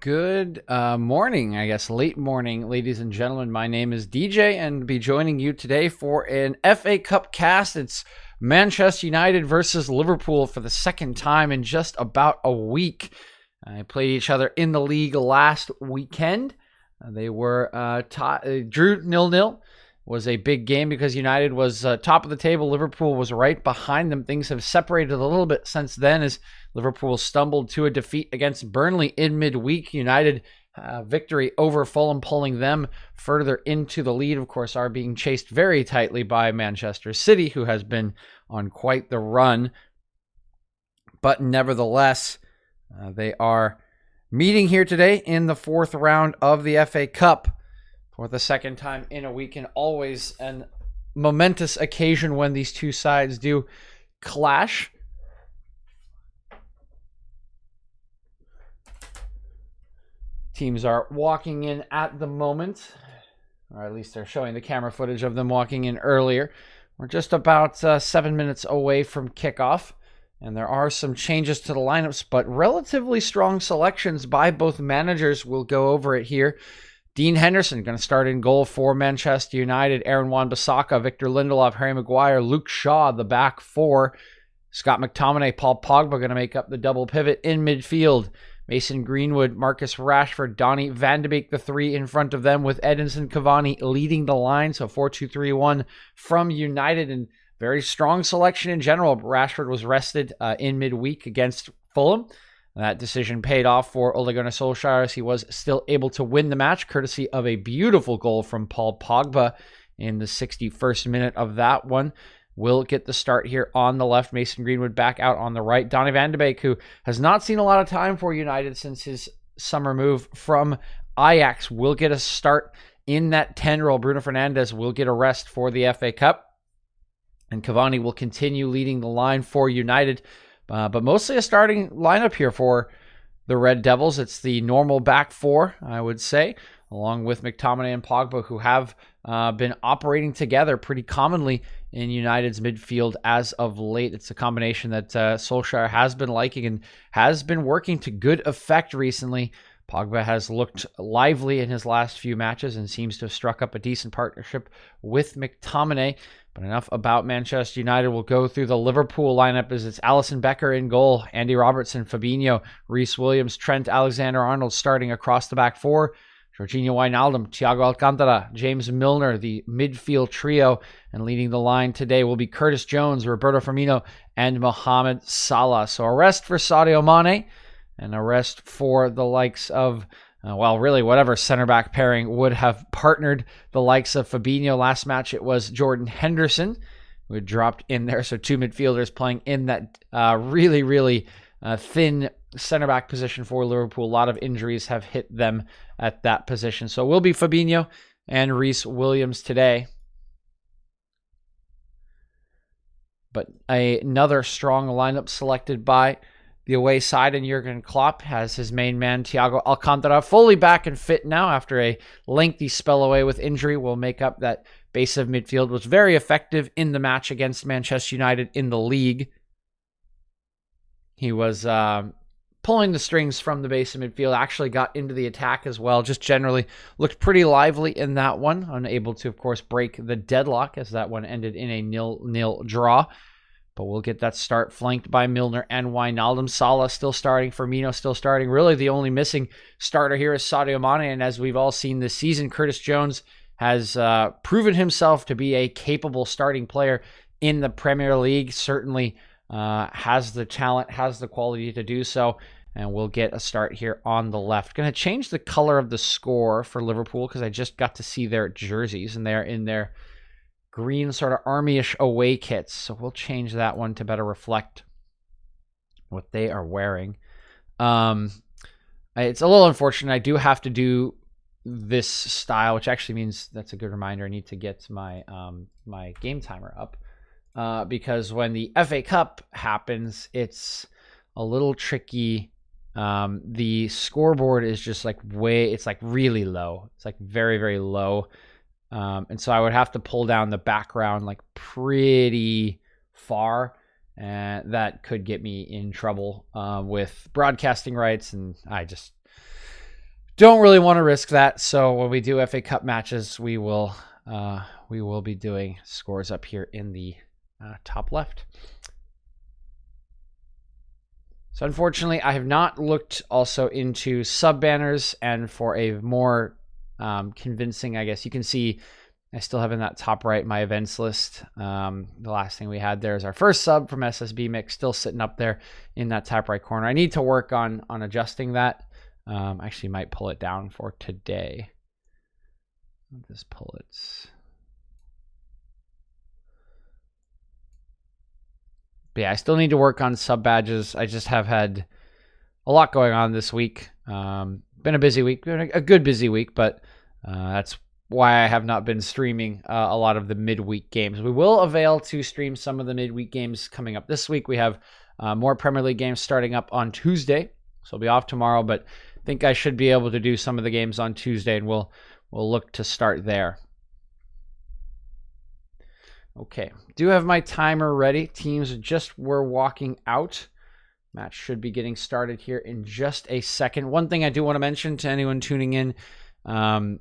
Good morning, I guess late morning, ladies and gentlemen. My name is DeeJay and be joining you today for an FA Cup cast. It's Manchester United versus Liverpool for the second time in just about a week. They played each other in the league last weekend. They were drew 0-0. Was a big game because United was top of the table. Liverpool was right behind them. Things have separated a little bit since then as Liverpool stumbled to a defeat against Burnley in midweek. United victory over Fulham, pulling them further into the lead. Of course, are being chased very tightly by Manchester City, who has been on quite the run. But nevertheless, they are meeting here today in the fourth round of the FA Cup for the second time in a week, and always a momentous occasion when these two sides do clash. Teams are walking in at the moment, or at least they're showing the camera footage of them walking in earlier. We're just about 7 minutes away from kickoff, and there are some changes to the lineups, but relatively strong selections by both managers. We'll go over it here. Dean Henderson going to start in goal for Manchester United. Aaron Wan-Bissaka, Victor Lindelof, Harry Maguire, Luke Shaw, the back four. Scott McTominay, Paul Pogba going to make up the double pivot in midfield. Mason Greenwood, Marcus Rashford, Donny van de Beek, the three in front of them, with Edinson Cavani leading the line. So 4-2-3-1 from United, and very strong selection in general. Rashford was rested in midweek against Fulham. That decision paid off for Ole Gunnar Solskjaer as he was still able to win the match, courtesy of a beautiful goal from Paul Pogba in the 61st minute of that one. Will get the start here on the left. Mason Greenwood back out on the right. Donny van de Beek, who has not seen a lot of time for United since his summer move from Ajax, will get a start in that 10 role. Bruno Fernandez will get a rest for the FA Cup. And Cavani will continue leading the line for United. But mostly a starting lineup here for the Red Devils. It's the normal back four, I would say, along with McTominay and Pogba, who have been operating together pretty commonly in United's midfield as of late. It's a combination that Solskjaer has been liking and has been working to good effect recently. Pogba has looked lively in his last few matches and seems to have struck up a decent partnership with McTominay. But enough about Manchester United. We'll go through the Liverpool lineup as it's Alisson Becker in goal, Andy Robertson, Fabinho, Reece Williams, Trent Alexander-Arnold starting across the back four, Jorginho Wijnaldum, Thiago Alcantara, James Milner, the midfield trio, and leading the line today will be Curtis Jones, Roberto Firmino, and Mohamed Salah. So a rest for Sadio Mane, and a rest for the likes of, really whatever center back pairing would have partnered the likes of Fabinho. Last match it was Jordan Henderson who had dropped in there. So two midfielders playing in that really thin center back position for Liverpool. A lot of injuries have hit them at that position. So it will be Fabinho and Reece Williams today. But another strong lineup selected by the away side, and Jurgen Klopp has his main man, Thiago Alcantara, fully back and fit now after a lengthy spell away with injury. Will make up that base of midfield. Was very effective in the match against Manchester United in the league. He was pulling the strings from the base of midfield, actually got into the attack as well. Just generally looked pretty lively in that one. Unable to, of course, break the deadlock as that one ended in a 0-0 draw. But we'll get that start flanked by Milner and Wijnaldum. Salah still starting, Firmino still starting. Really the only missing starter here is Sadio Mane. And as we've all seen this season, Curtis Jones has proven himself to be a capable starting player in the Premier League. Certainly has the talent, has the quality to do so. And we'll get a start here on the left. Going to change the color of the score for Liverpool because I just got to see their jerseys and they're in their green sort of army-ish away kits. So we'll change that one to better reflect what they are wearing. It's a little unfortunate. I do have to do this style, which actually means that's a good reminder. I need to get my my game timer up because when the FA Cup happens, it's a little tricky. The scoreboard is just like it's like really low. It's like very, very low. And so I would have to pull down the background like pretty far, and that could get me in trouble with broadcasting rights. And I just don't really want to risk that. So when we do FA Cup matches, we will be doing scores up here in the top left. So unfortunately, I have not looked also into sub banners, and for a more convincing, I guess you can see I still have in that top right my events list. The last thing we had there is our first sub from SSB Mix, still sitting up there in that top right corner. I need to work on adjusting that. I actually might pull it down for today. I'll just pull it. But yeah, I still need to work on sub badges. I just have had a lot going on this week. Been a busy week, been a good busy week, but that's why I have not been streaming a lot of the midweek games. We will avail to stream some of the midweek games coming up this week. We have more Premier League games starting up on Tuesday, so I'll be off tomorrow, but I think I should be able to do some of the games on Tuesday, and we'll look to start there. Okay, do have my timer ready. Teams just were walking out. Match should be getting started here in just a second. One thing I do want to mention to anyone tuning in, I'm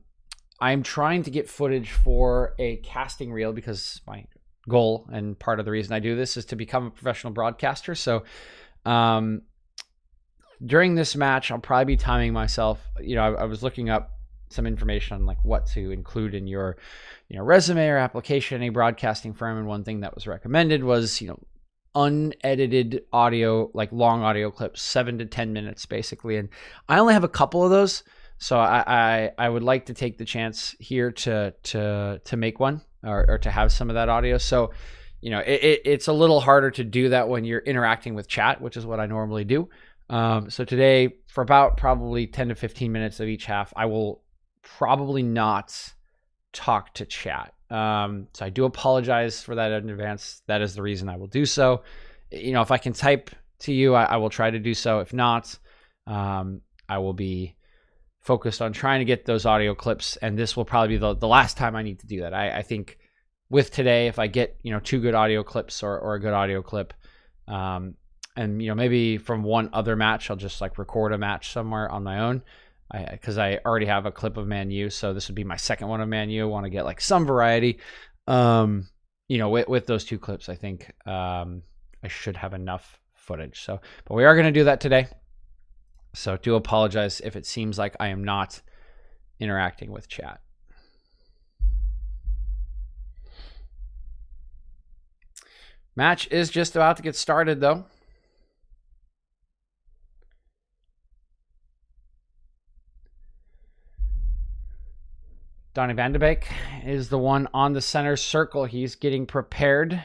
trying to get footage for a casting reel because my goal and part of the reason I do this is to become a professional broadcaster. So during this match, I'll probably be timing myself. I was looking up some information on like what to include in your resume or application, a broadcasting firm, and one thing that was recommended was unedited audio, like long audio clips, 7 to 10 minutes basically, and I only have a couple of those, so I would like to take the chance here to make one or to have some of that audio. So it's a little harder to do that when you're interacting with chat, which is what I normally do. So today, for about probably 10 to 15 minutes of each half, I will probably not talk to chat. So I do apologize for that in advance. That is the reason I will do so. If I can type to you, I will try to do so. If not, I will be focused on trying to get those audio clips, and this will probably be the last time I need to do that. I think with today, if I get 2 good audio clips or a good audio clip, and maybe from one other match, I'll just like record a match somewhere on my own, because I already have a clip of Man U, so this would be my second one of Man U. I want to get like some variety. With those 2 clips, I think I should have enough footage. So, but we are going to do that today. So do apologize if it seems like I am not interacting with chat. Match is just about to get started though. Donny van de Beek is the one on the center circle. He's getting prepared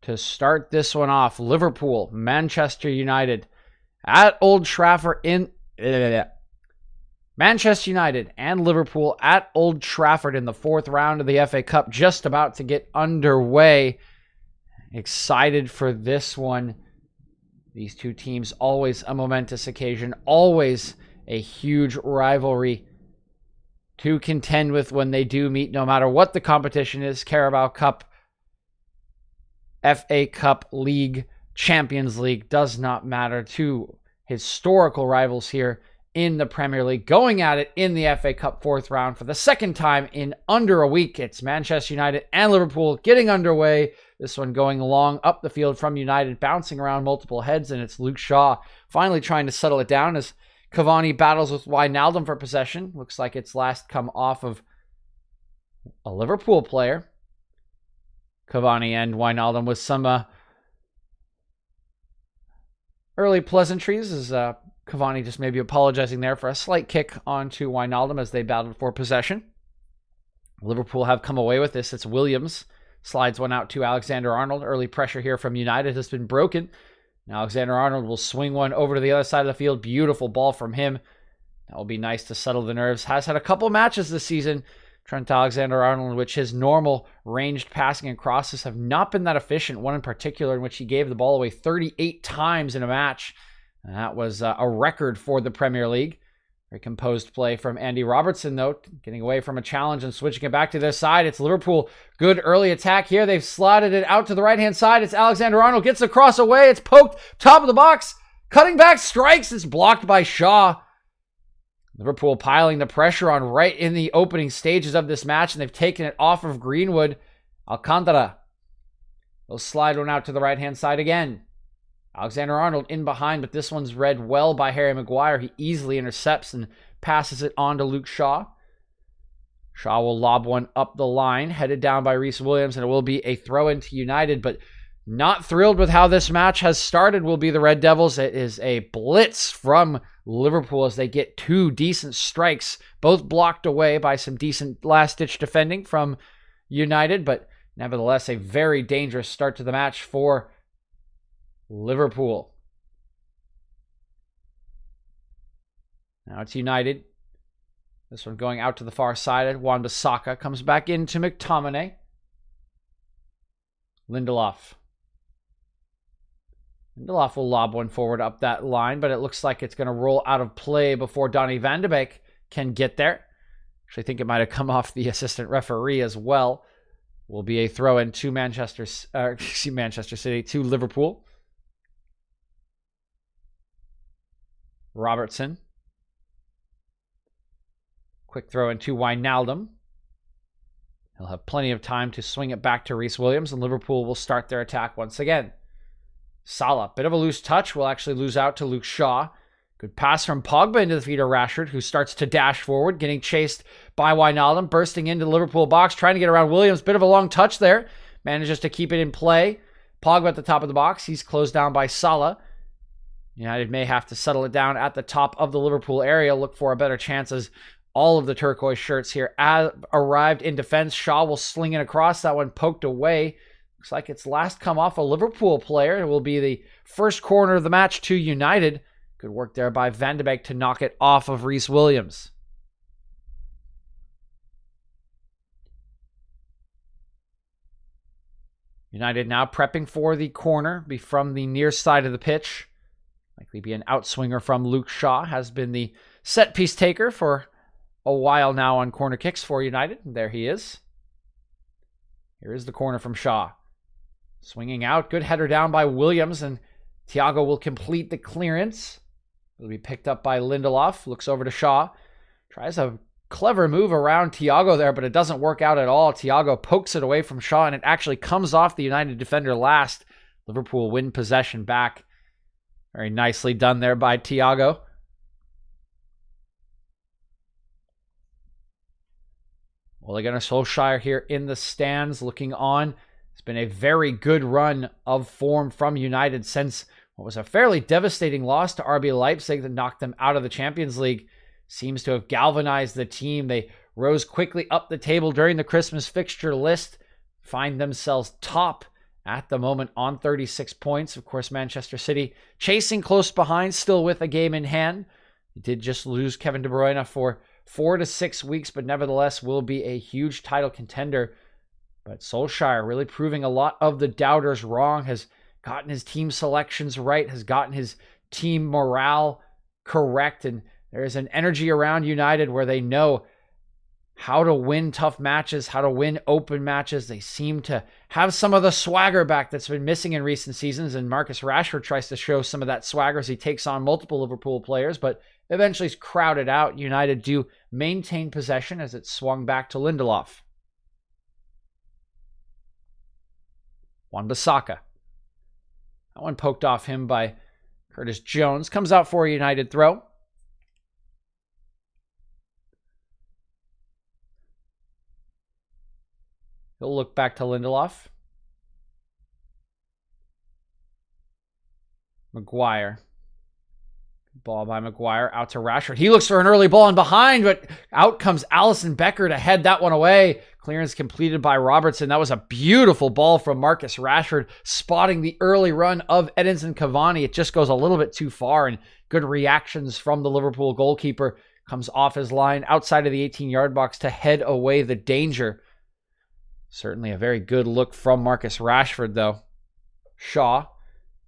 to start this one off. Liverpool, Manchester United at Old Trafford Manchester United and Liverpool at Old Trafford in the 4th round of the FA Cup, just about to get underway. Excited for this one. These 2 teams, always a momentous occasion, always a huge rivalry to contend with when they do meet, no matter what the competition is. Carabao Cup, FA Cup, League, Champions League, does not matter. 2 historical rivals here in the Premier League, going at it in the FA Cup 4th round for the 2nd time in under a week. It's Manchester United and Liverpool getting underway. This one going long up the field from United, bouncing around multiple heads, and it's Luke Shaw finally trying to settle it down as Cavani battles with Wijnaldum for possession. Looks like it's last come off of a Liverpool player. Cavani and Wijnaldum with some early pleasantries as Cavani just maybe apologizing there for a slight kick onto Wijnaldum as they battled for possession. Liverpool have come away with this. It's Williams. Slides one out to Alexander-Arnold. Early pressure here from United has been broken. Now Alexander-Arnold will swing one over to the other side of the field. Beautiful ball from him. That will be nice to settle the nerves. Has had a couple matches this season, Trent Alexander-Arnold, in which his normal ranged passing and crosses have not been that efficient. One in particular in which he gave the ball away 38 times in a match. And that was a record for the Premier League. Very composed play from Andy Robertson, though, getting away from a challenge and switching it back to their side. It's Liverpool. Good early attack here. They've slotted it out to the right-hand side. It's Alexander-Arnold. Gets the cross away. It's poked. Top of the box. Cutting back. Strikes. It's blocked by Shaw. Liverpool piling the pressure on right in the opening stages of this match, and they've taken it off of Greenwood. Alcantara. They'll slide one out to the right-hand side again. Alexander-Arnold in behind, but this one's read well by Harry Maguire. He easily intercepts and passes it on to Luke Shaw. Shaw will lob one up the line, headed down by Rhys Williams, and it will be a throw-in to United, but not thrilled with how this match has started will be the Red Devils. It is a blitz from Liverpool as they get two decent strikes, both blocked away by some decent last-ditch defending from United, but nevertheless a very dangerous start to the match for Liverpool. Now it's United. This one going out to the far side. Wan-Bissaka comes back into McTominay. Lindelof. Lindelof will lob one forward up that line, but it looks like it's going to roll out of play before Donny van de Beek can get there. Actually, I think it might have come off the assistant referee as well. Will be a throw-in to Manchester City, to Liverpool. Robertson. Quick throw into Wijnaldum. He'll have plenty of time to swing it back to Rhys Williams, and Liverpool will start their attack once again. Salah, bit of a loose touch, will actually lose out to Luke Shaw. Good pass from Pogba into the feet of Rashford, who starts to dash forward, getting chased by Wijnaldum, bursting into the Liverpool box, trying to get around Williams. Bit of a long touch there. Manages to keep it in play. Pogba at the top of the box. He's closed down by Salah. United may have to settle it down at the top of the Liverpool area, look for a better chance as all of the turquoise shirts here arrived in defense. Shaw will sling it across. That one poked away. Looks like it's last come off a Liverpool player. It will be the first corner of the match to United. Good work there by Van de Beek to knock it off of Rhys Williams. United now prepping for the corner, be from the near side of the pitch. Likely be an outswinger from Luke Shaw. Has been the set piece taker for a while now on corner kicks for United. There he is. Here is the corner from Shaw. Swinging out. Good header down by Williams, and Thiago will complete the clearance. It'll be picked up by Lindelof. Looks over to Shaw. Tries a clever move around Thiago there, but it doesn't work out at all. Thiago pokes it away from Shaw, and it actually comes off the United defender last. Liverpool win possession back. Very nicely done there by Thiago. Ole Gunnar Solskjaer here in the stands looking on. It's been a very good run of form from United since what was a fairly devastating loss to RB Leipzig that knocked them out of the Champions League. Seems to have galvanized the team. They rose quickly up the table during the Christmas fixture list, find themselves top at the moment on 36 points. Of course, Manchester City chasing close behind, still with a game in hand. He did just lose Kevin De Bruyne for 4 to 6 weeks, but nevertheless will be a huge title contender. But Solskjaer really proving a lot of the doubters wrong, has gotten his team selections right, has gotten his team morale correct, and there is an energy around United where they know how to win tough matches, how to win open matches. They seem to have some of the swagger back that's been missing in recent seasons, and Marcus Rashford tries to show some of that swagger as he takes on multiple Liverpool players, but eventually is crowded out. United do maintain possession as it's swung back to Lindelof. Wan-Bissaka. That one poked off him by Curtis Jones. Comes out for a United throw. He'll look back to Lindelof. Maguire. Ball by Maguire out to Rashford. He looks for an early ball in behind, but out comes Alisson Becker to head that one away. Clearance completed by Robertson. That was a beautiful ball from Marcus Rashford, spotting the early run of Edinson Cavani. It just goes a little bit too far, and good reactions from the Liverpool goalkeeper. Comes off his line outside of the 18-yard box to head away the danger. Certainly a very good look from Marcus Rashford, though. Shaw.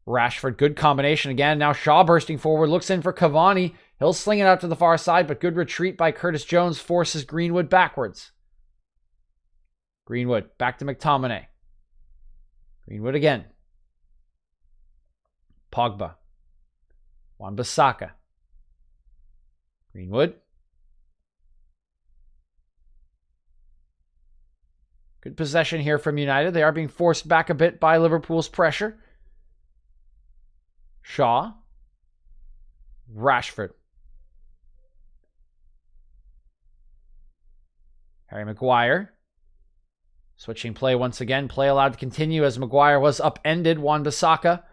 Rashford, good combination again. Now Shaw bursting forward, looks in for Cavani. He'll sling it out to the far side, but good retreat by Curtis Jones forces Greenwood backwards. Greenwood, back to McTominay. Greenwood again. Pogba. Wan-Bissaka. Greenwood. Good possession here from United. They are being forced back a bit by Liverpool's pressure. Shaw. Rashford. Harry Maguire. Switching play once again. Play allowed to continue as Maguire was upended. Wan-Bissaka.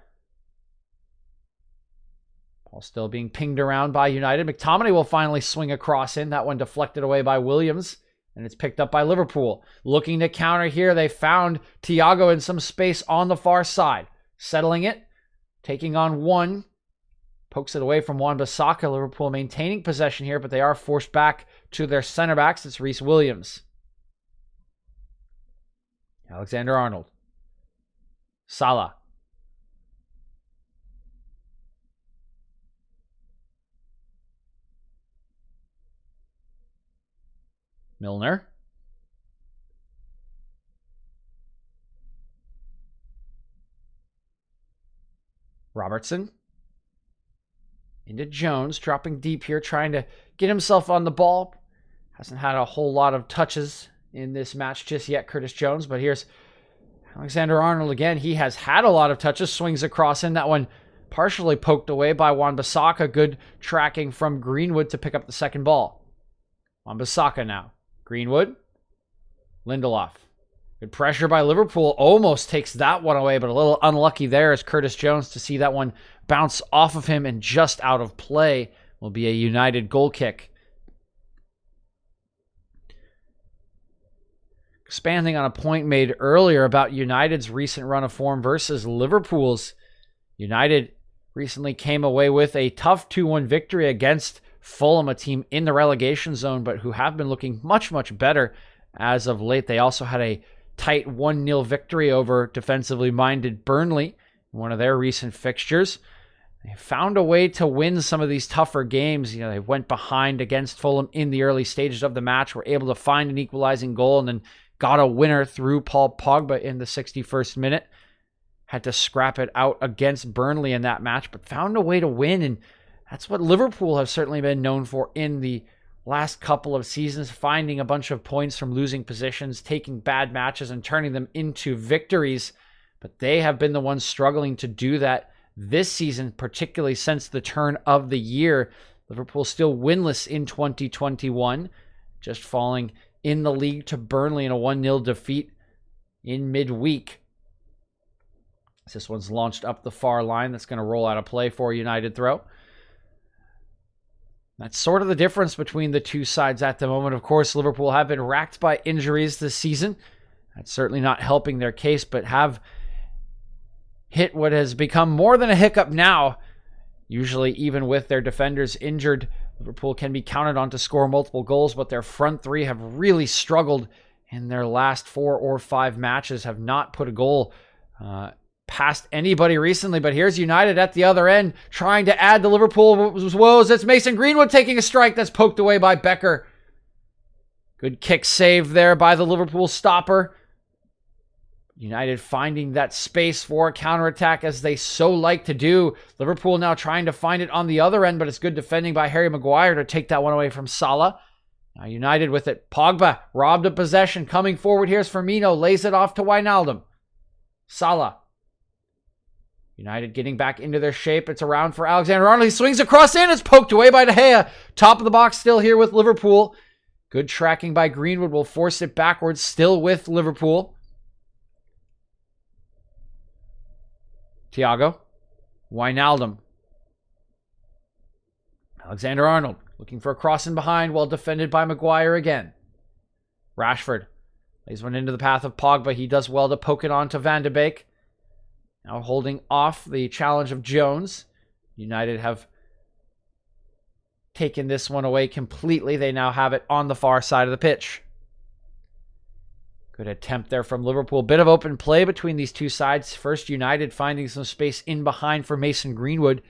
Ball still being pinged around by United. McTominay will finally swing a cross in. That one deflected away by Williams. And it's picked up by Liverpool. Looking to counter here. They found Thiago in some space on the far side. Settling it. Taking on one. Pokes it away from Wan-Bissaka. Liverpool maintaining possession here, but they are forced back to their center backs. It's Reece Williams. Alexander-Arnold. Salah. Milner. Robertson. Into Jones, dropping deep here, trying to get himself on the ball. Hasn't had a whole lot of touches in this match just yet, Curtis Jones. But here's Alexander-Arnold again. He has had a lot of touches. Swings across in. That one partially poked away by Wan-Bissaka. Good tracking from Greenwood to pick up the second ball. Wan-Bissaka now. Greenwood. Lindelof. Good pressure by Liverpool. Almost takes that one away, but a little unlucky there as Curtis Jones to see that one bounce off of him and just out of play. Will be a United goal kick. Expanding on a point made earlier about United's recent run of form versus Liverpool's. United recently came away with a tough 2-1 victory against Fulham, a team in the relegation zone, but who have been looking much, much better as of late. They also had a tight 1-0 victory over defensively minded Burnley, one of their recent fixtures. They found a way to win some of these tougher games. You know, they went behind against Fulham in the early stages of the match, were able to find an equalizing goal, and then got a winner through Paul Pogba in the 61st minute. Had to scrap it out against Burnley in that match, but found a way to win, and that's what Liverpool have certainly been known for in the last couple of seasons, finding a bunch of points from losing positions, taking bad matches and turning them into victories. But they have been the ones struggling to do that this season, particularly since the turn of the year. Liverpool still winless in 2021, just falling in the league to Burnley in a 1-0 defeat in midweek. This one's launched up the far line. That's going to roll out of play for a United throw. That's sort of the difference between the two sides at the moment. Of course, Liverpool have been racked by injuries this season. That's certainly not helping their case, but have hit what has become more than a hiccup now. Usually, even with their defenders injured, Liverpool can be counted on to score multiple goals, but their front three have really struggled in their last 4 or 5 matches, have not put a goal past anybody recently. But here's United at the other end trying to add to Liverpool's woes. It's Mason Greenwood taking a strike that's poked away by Becker. Good kick save there by the Liverpool stopper. United finding that space for a counterattack as they so like to do. Liverpool now trying to find it on the other end, but it's good defending by Harry Maguire to take that one away from Salah. Now United with it. Pogba robbed of possession. Coming forward, here's Firmino. Lays it off to Wijnaldum. Salah. United getting back into their shape. It's around for Alexander-Arnold. He swings across in. It's poked away by De Gea. Top of the box still here with Liverpool. Good tracking by Greenwood will force it backwards. Still with Liverpool. Thiago. Wijnaldum. Alexander-Arnold looking for a cross in behind, well defended by Maguire again. Rashford lays one into the path of Pogba. He does well to poke it on to Van de Beek. Now holding off the challenge of Jones. United have taken this one away completely. They now have it on the far side of the pitch. Good attempt there from Liverpool. Bit of open play between these two sides. First, United finding some space in behind for Mason Greenwood.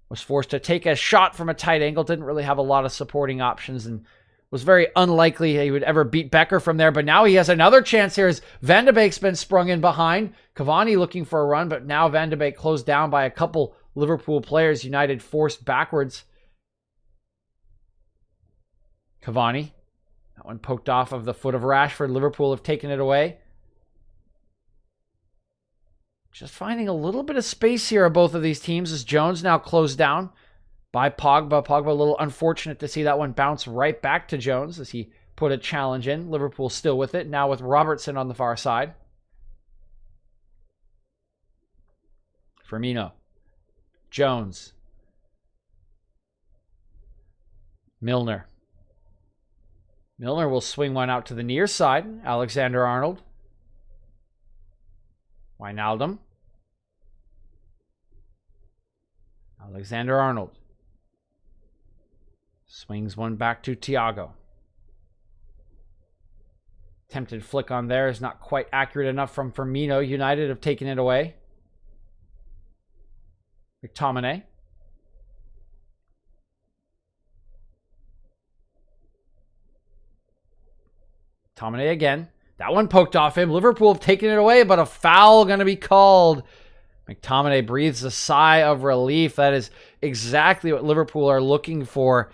Was forced to take a shot from a tight angle. Didn't really have a lot of supporting options and was very unlikely he would ever beat Becker from there. But now he has another chance here as Van de Beek's been sprung in behind. Cavani looking for a run, but now Van de Beek closed down by a couple Liverpool players. United forced backwards. Cavani. That one poked off of the foot of Rashford. Liverpool have taken it away. Just finding a little bit of space here of both of these teams as Jones now closed down by Pogba. Pogba a little unfortunate to see that one bounce right back to Jones as he put a challenge in. Liverpool still with it, now with Robertson on the far side. Firmino. Jones. Milner. Milner will swing one out to the near side. Alexander-Arnold. Wijnaldum. Alexander-Arnold. Swings one back to Thiago. Attempted flick on there is not quite accurate enough from Firmino. United have taken it away. McTominay. McTominay again. That one poked off him. Liverpool have taken it away, but a foul going to be called. McTominay breathes a sigh of relief. That is exactly what Liverpool are looking for.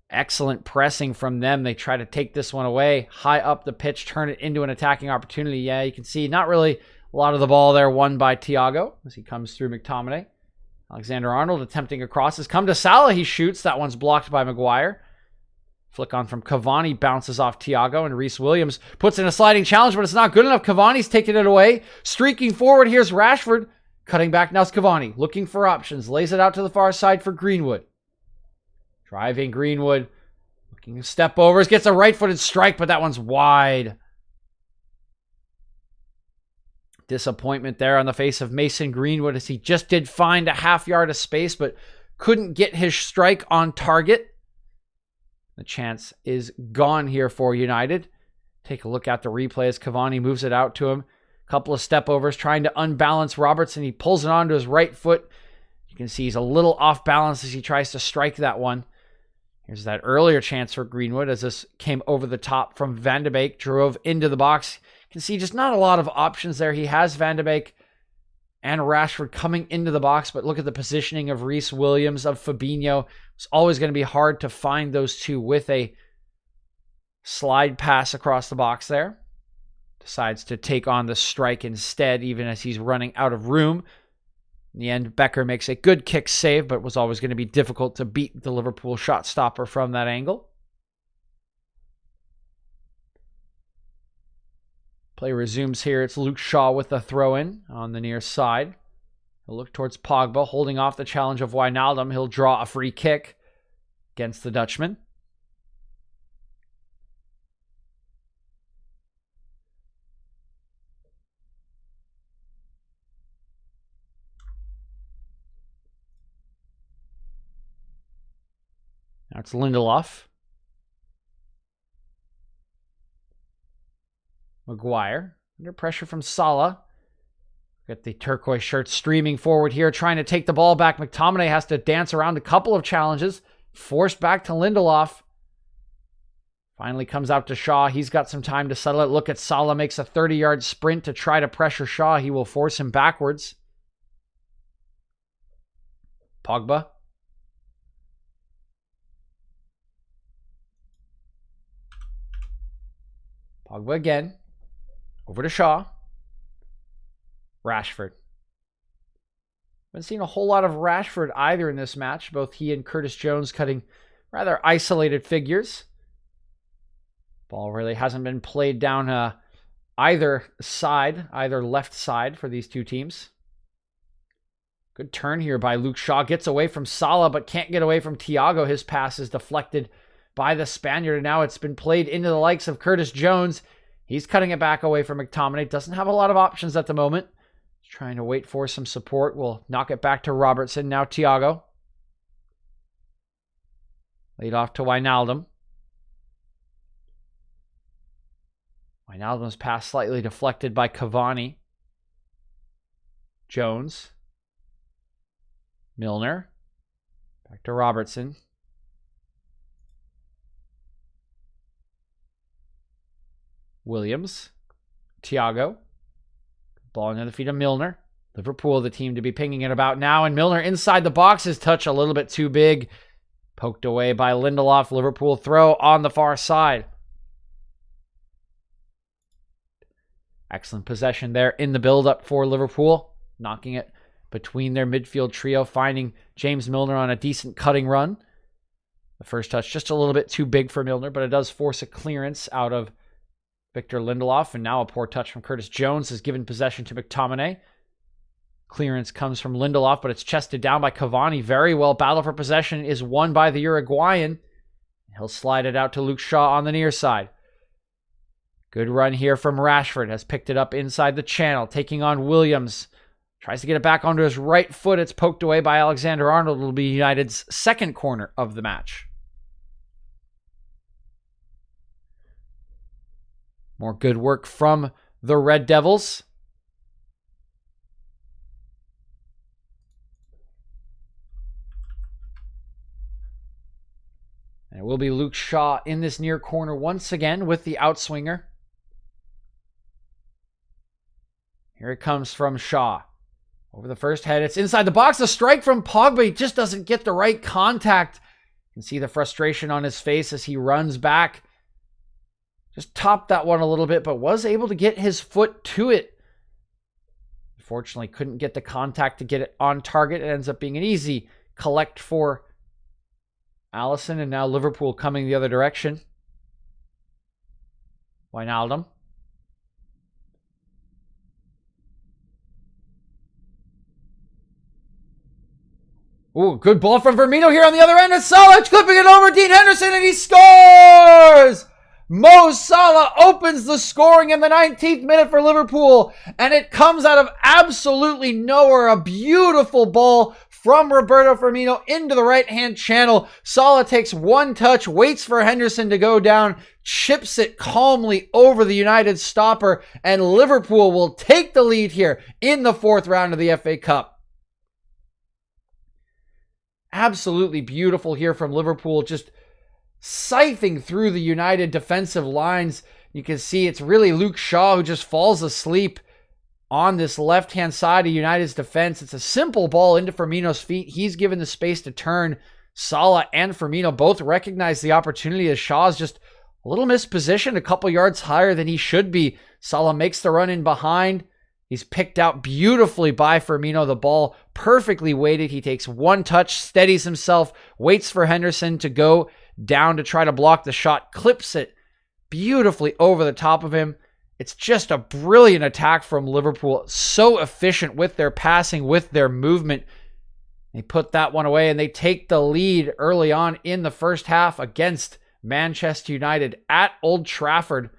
Excellent pressing from them. They try to take this one away. High up the pitch, turn it into an attacking opportunity. Yeah, you can see not really a lot of the ball there won by Thiago as he comes through McTominay. Alexander-Arnold attempting a cross. Has come to Salah. He shoots. That one's blocked by Maguire. Flick on from Cavani, bounces off Thiago, and Reece Williams puts in a sliding challenge, but it's not good enough. Cavani's taking it away. Streaking forward, here's Rashford. Cutting back, now it's Cavani. Looking for options. Lays it out to the far side for Greenwood. Driving Greenwood. Looking to step overs. Gets a right-footed strike, but that one's wide. Disappointment there on the face of Mason Greenwood as he just did find a half yard of space, but couldn't get his strike on target. The chance is gone here for United. Take a look at the replay as Cavani moves it out to him. A couple of step overs trying to unbalance Robertson. He pulls it onto his right foot. You can see he's a little off balance as he tries to strike that one. Here's that earlier chance for Greenwood as this came over the top from Van de Beek. Drove into the box. You can see just not a lot of options there. He has Van de Beek and Rashford coming into the box, but look at the positioning of Reece Williams, of Fabinho. It's always going to be hard to find those two with a slide pass across the box there. Decides to take on the strike instead, even as he's running out of room. In the end, Becker makes a good kick save, but it was always going to be difficult to beat the Liverpool shot stopper from that angle. Play resumes here. It's Luke Shaw with the throw-in on the near side. He'll look towards Pogba, holding off the challenge of Wijnaldum. He'll draw a free kick against the Dutchman. Now it's Lindelof. Maguire, under pressure from Salah. Got the turquoise shirt streaming forward here, trying to take the ball back. McTominay has to dance around a couple of challenges. Forced back to Lindelof. Finally comes out to Shaw. He's got some time to settle it. Look at Salah, makes a 30-yard sprint to try to pressure Shaw. He will force him backwards. Pogba. Pogba again. Over to Shaw. Rashford. Haven't seen a whole lot of Rashford either in this match. Both he and Curtis Jones cutting rather isolated figures. Ball really hasn't been played down either side, either left side for these two teams. Good turn here by Luke Shaw. Gets away from Salah, but can't get away from Thiago. His pass is deflected by the Spaniard, and now it's been played into the likes of Curtis Jones. He's cutting it back away from McTominay. Doesn't have a lot of options at the moment. He's trying to wait for some support. We'll knock it back to Robertson. Now Thiago. Laid off to Wijnaldum. Wijnaldum's pass slightly deflected by Cavani. Jones. Milner. Back to Robertson. Williams. Thiago. Ball into the feet of Milner. Liverpool, the team to be pinging it about now. And Milner inside the box. His touch a little bit too big. Poked away by Lindelof. Liverpool throw on the far side. Excellent possession there in the build-up for Liverpool, knocking it between their midfield trio, finding James Milner on a decent cutting run. The first touch just a little bit too big for Milner, but it does force a clearance out of Victor Lindelof, and now a poor touch from Curtis Jones has given possession to McTominay. Clearance comes from Lindelof, but it's chested down by Cavani. Very well. Battle for possession is won by the Uruguayan. He'll slide it out to Luke Shaw on the near side. Good run here from Rashford. Has picked it up inside the channel, taking on Williams. Tries to get it back onto his right foot. It's poked away by Alexander-Arnold. It'll be United's second corner of the match. More good work from the Red Devils. And it will be Luke Shaw in this near corner once again with the outswinger. Here it comes from Shaw. Over the first head, it's inside the box. A strike from Pogba. He just doesn't get the right contact. You can see the frustration on his face as he runs back. Just topped that one a little bit, but was able to get his foot to it. Unfortunately, couldn't get the contact to get it on target. It ends up being an easy collect for Alisson, and now Liverpool coming the other direction. Wijnaldum. Ooh, good ball from Firmino here on the other end. It's Salah clipping it over Dean Henderson, and he scores! Mo Salah opens the scoring in the 19th minute for Liverpool, and it comes out of absolutely nowhere. A beautiful ball from Roberto Firmino into the right-hand channel. Salah takes one touch, waits for Henderson to go down, chips it calmly over the United stopper, and Liverpool will take the lead here in the fourth round of the FA Cup. Absolutely beautiful here from Liverpool, just scything through the United defensive lines. You can see it's really Luke Shaw who just falls asleep on this left-hand side of United's defense. It's a simple ball into Firmino's feet. He's given the space to turn. Salah and Firmino both recognize the opportunity as Shaw's just a little mispositioned, a couple yards higher than he should be. Salah makes the run in behind. He's picked out beautifully by Firmino. The ball perfectly weighted. He takes one touch, steadies himself, waits for Henderson to go down to try to block the shot, clips it beautifully over the top of him. It's just a brilliant attack from Liverpool. So efficient with their passing, with their movement. They put that one away and they take the lead early on in the first half against Manchester United at Old Trafford.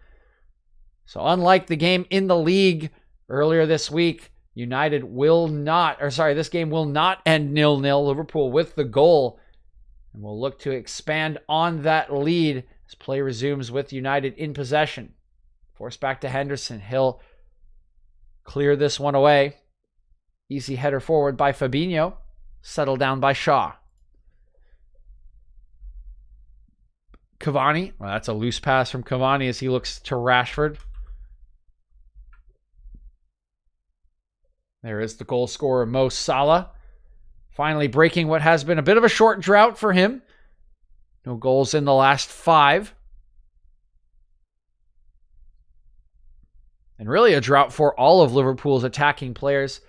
So unlike the game in the league earlier this week, this game will not end 0-0. Liverpool with the goal. And we'll look to expand on that lead as play resumes with United in possession. Forced back to Henderson. He'll clear this one away. Easy header forward by Fabinho. Settled down by Shaw. Cavani. Well, that's a loose pass from Cavani as he looks to Rashford. There is the goal scorer, Mo Salah. Finally breaking what has been a bit of a short drought for him. No goals in the last 5. And really a drought for all of Liverpool's attacking players.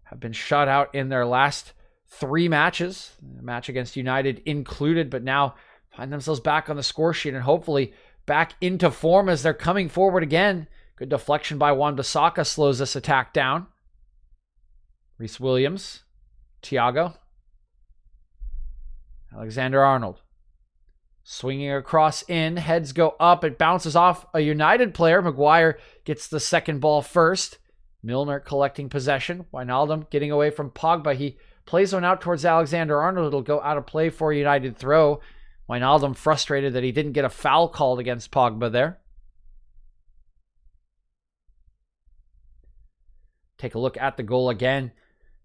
Have been shut out in their last 3 matches. A match against United included, but now find themselves back on the score sheet and hopefully back into form as they're coming forward again. Good deflection by Wan-Bissaka slows this attack down. Reece Williams. Thiago. Alexander-Arnold. Swinging across in. Heads go up. It bounces off a United player. Maguire gets the second ball first. Milner collecting possession. Wijnaldum getting away from Pogba. He plays one out towards Alexander-Arnold. It'll go out of play for a United throw. Wijnaldum frustrated that he didn't get a foul called against Pogba there. Take a look at the goal again.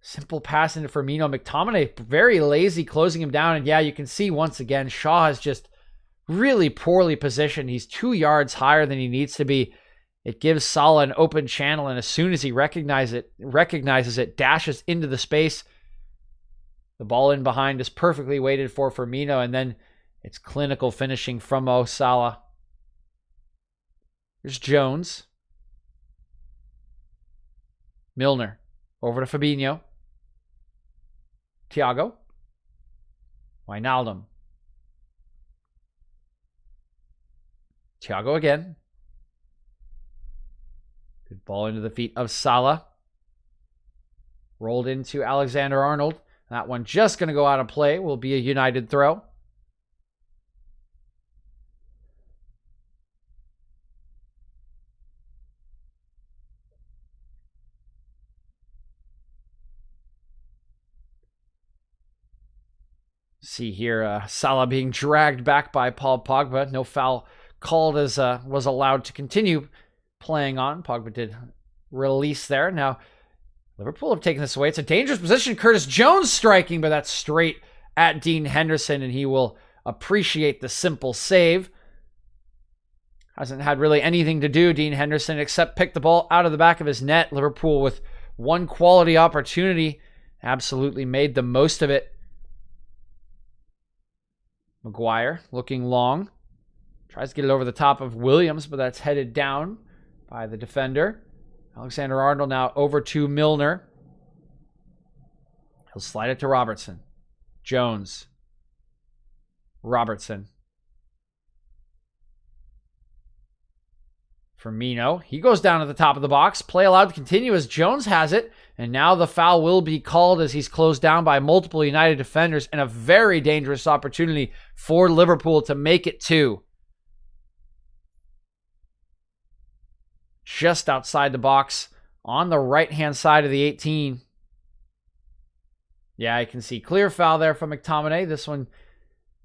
Simple pass into Firmino. McTominay very lazy closing him down. And yeah, you can see once again, Shaw is just really poorly positioned. He's 2 yards higher than he needs to be. It gives Salah an open channel. And as soon as he recognizes it, dashes into the space. The ball in behind is perfectly weighted for Firmino. And then it's clinical finishing from Mo Salah. Here's Jones. Milner. Over to Fabinho. Thiago. Wijnaldum. Thiago again. Good ball into the feet of Salah. Rolled into Alexander-Arnold. That one just going to go out of play. Will be a United throw. See here, Salah being dragged back by Paul Pogba. No foul called as was allowed to continue playing on. Pogba did release there. Now, Liverpool have taken this away. It's a dangerous position. Curtis Jones striking, but that's straight at Dean Henderson, and he will appreciate the simple save. Hasn't had really anything to do, Dean Henderson, except pick the ball out of the back of his net. Liverpool with one quality opportunity absolutely made the most of it. Maguire looking long. Tries to get it over the top of Williams, but that's headed down by the defender. Alexander-Arnold now over to Milner. He'll slide it to Robertson. Jones. Robertson. Firmino. He goes down at the top of the box. Play allowed to continue as Jones has it. And now the foul will be called as he's closed down by multiple United defenders, and a very dangerous opportunity for Liverpool to make it 2. Just outside the box on the right-hand side of the 18. Yeah, I can see clear foul there from McTominay. This one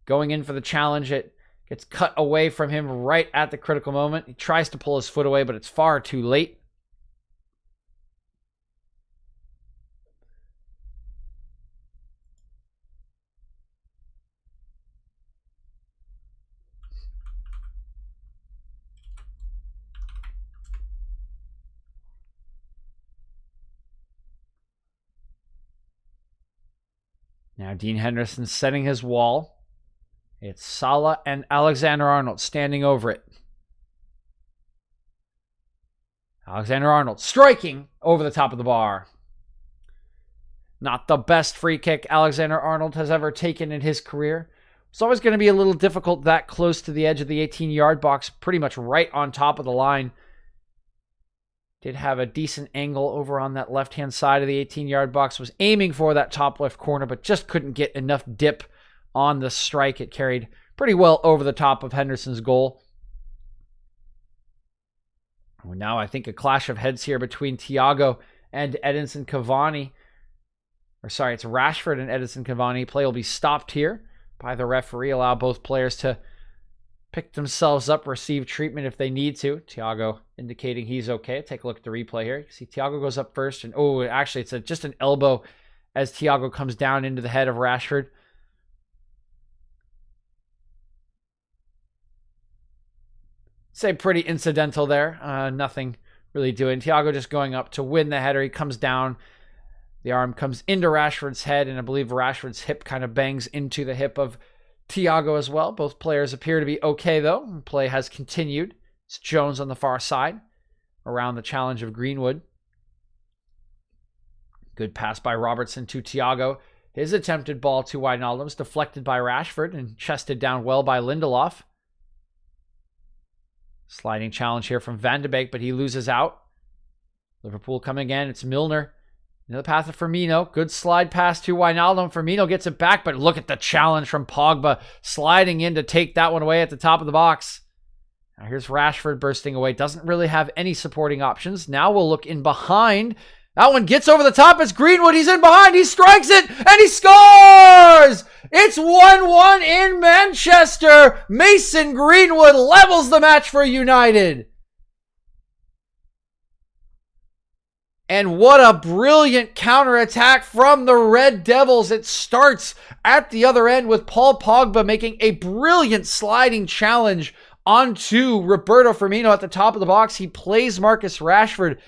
going in for the challenge. It gets cut away from him right at the critical moment. He tries to pull his foot away, but it's far too late. Now Dean Henderson setting his wall. It's Salah and Alexander-Arnold standing over it. Alexander-Arnold striking over the top of the bar. Not the best free kick Alexander-Arnold has ever taken in his career. It's always going to be a little difficult that close to the edge of the 18-yard box, pretty much right on top of the line. Did have a decent angle over on that left-hand side of the 18-yard box. Was aiming for that top left corner, but just couldn't get enough dip on the strike. It carried pretty well over the top of Henderson's goal. Well, now I think a clash of heads here between Thiago and Edinson Cavani. It's Rashford and Edinson Cavani. Play will be stopped here by the referee. Allow both players to pick themselves up, receive treatment if they need to. Thiago indicating he's okay. Take a look at the replay here. You can see Thiago goes up first. And actually it's just an elbow as Thiago comes down into the head of Rashford. Say pretty incidental there. Nothing really doing. Thiago just going up to win the header. He comes down. The arm comes into Rashford's head, and I believe Rashford's hip kind of bangs into the hip of Thiago as well. Both players appear to be okay, though. Play has continued. It's Jones on the far side around the challenge of Greenwood. Good pass by Robertson to Thiago. His attempted ball to Wijnaldum is deflected by Rashford and chested down well by Lindelof. Sliding challenge here from Van de Beek, but he loses out. Liverpool coming again. It's Milner. In the path of Firmino. Good slide pass to Wijnaldum. Firmino gets it back, but look at the challenge from Pogba sliding in to take that one away at the top of the box. Now here's Rashford bursting away. Doesn't really have any supporting options. Now we'll look in behind. That one gets over the top. It's Greenwood. He's in behind. He strikes it, and he scores! It's 1-1 in Manchester. Mason Greenwood levels the match for United. And what a brilliant counterattack from the Red Devils. It starts at the other end with Paul Pogba making a brilliant sliding challenge onto Roberto Firmino at the top of the box. He plays Marcus Rashford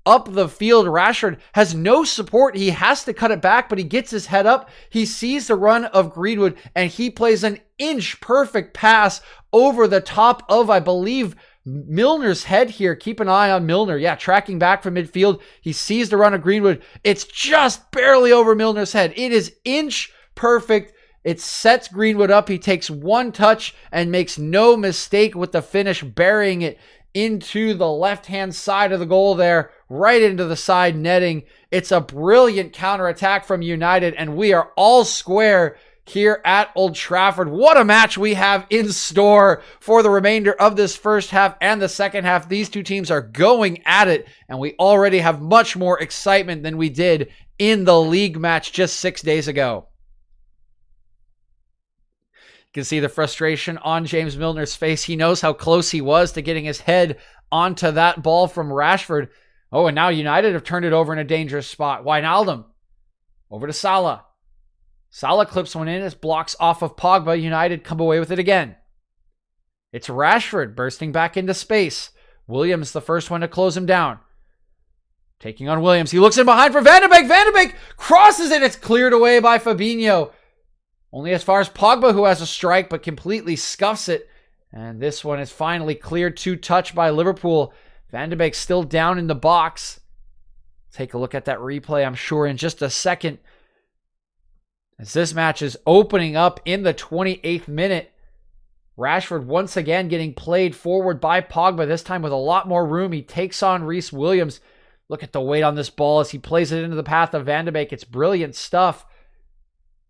up the field. Rashford has no support. He has to cut it back, but he gets his head up. He sees the run of Greenwood, and he plays an inch perfect pass over the top of, I believe, Milner's head here. Keep an eye on Milner. Yeah, tracking back from midfield. He sees the run of Greenwood. It's just barely over Milner's head. It is inch perfect. It sets Greenwood up. He takes one touch and makes no mistake with the finish, burying it into the left-hand side of the goal there, right into the side netting. It's a brilliant counterattack from United, and we are all square here at Old Trafford. What a match we have in store for the remainder of this first half and the second half. These two teams are going at it, and we already have much more excitement than we did in the league match just 6 days ago. You can see the frustration on James Milner's face. He knows how close he was to getting his head onto that ball from Rashford. Oh, and now United have turned it over in a dangerous spot. Wijnaldum over to Salah. Salah clips one in as blocks off of Pogba. United come away with it again. It's Rashford bursting back into space. Williams the first one to close him down. Taking on Williams. He looks in behind for Van de Beek. Van de Beek crosses it. It's cleared away by Fabinho. Only as far as Pogba, who has a strike, but completely scuffs it. And this one is finally cleared to touch by Liverpool. Van de Beek still down in the box. Take a look at that replay, I'm sure, in just a second. As this match is opening up in the 28th minute. Rashford once again getting played forward by Pogba, this time with a lot more room. He takes on Reece Williams. Look at the weight on this ball as he plays it into the path of Van de Beek. It's brilliant stuff.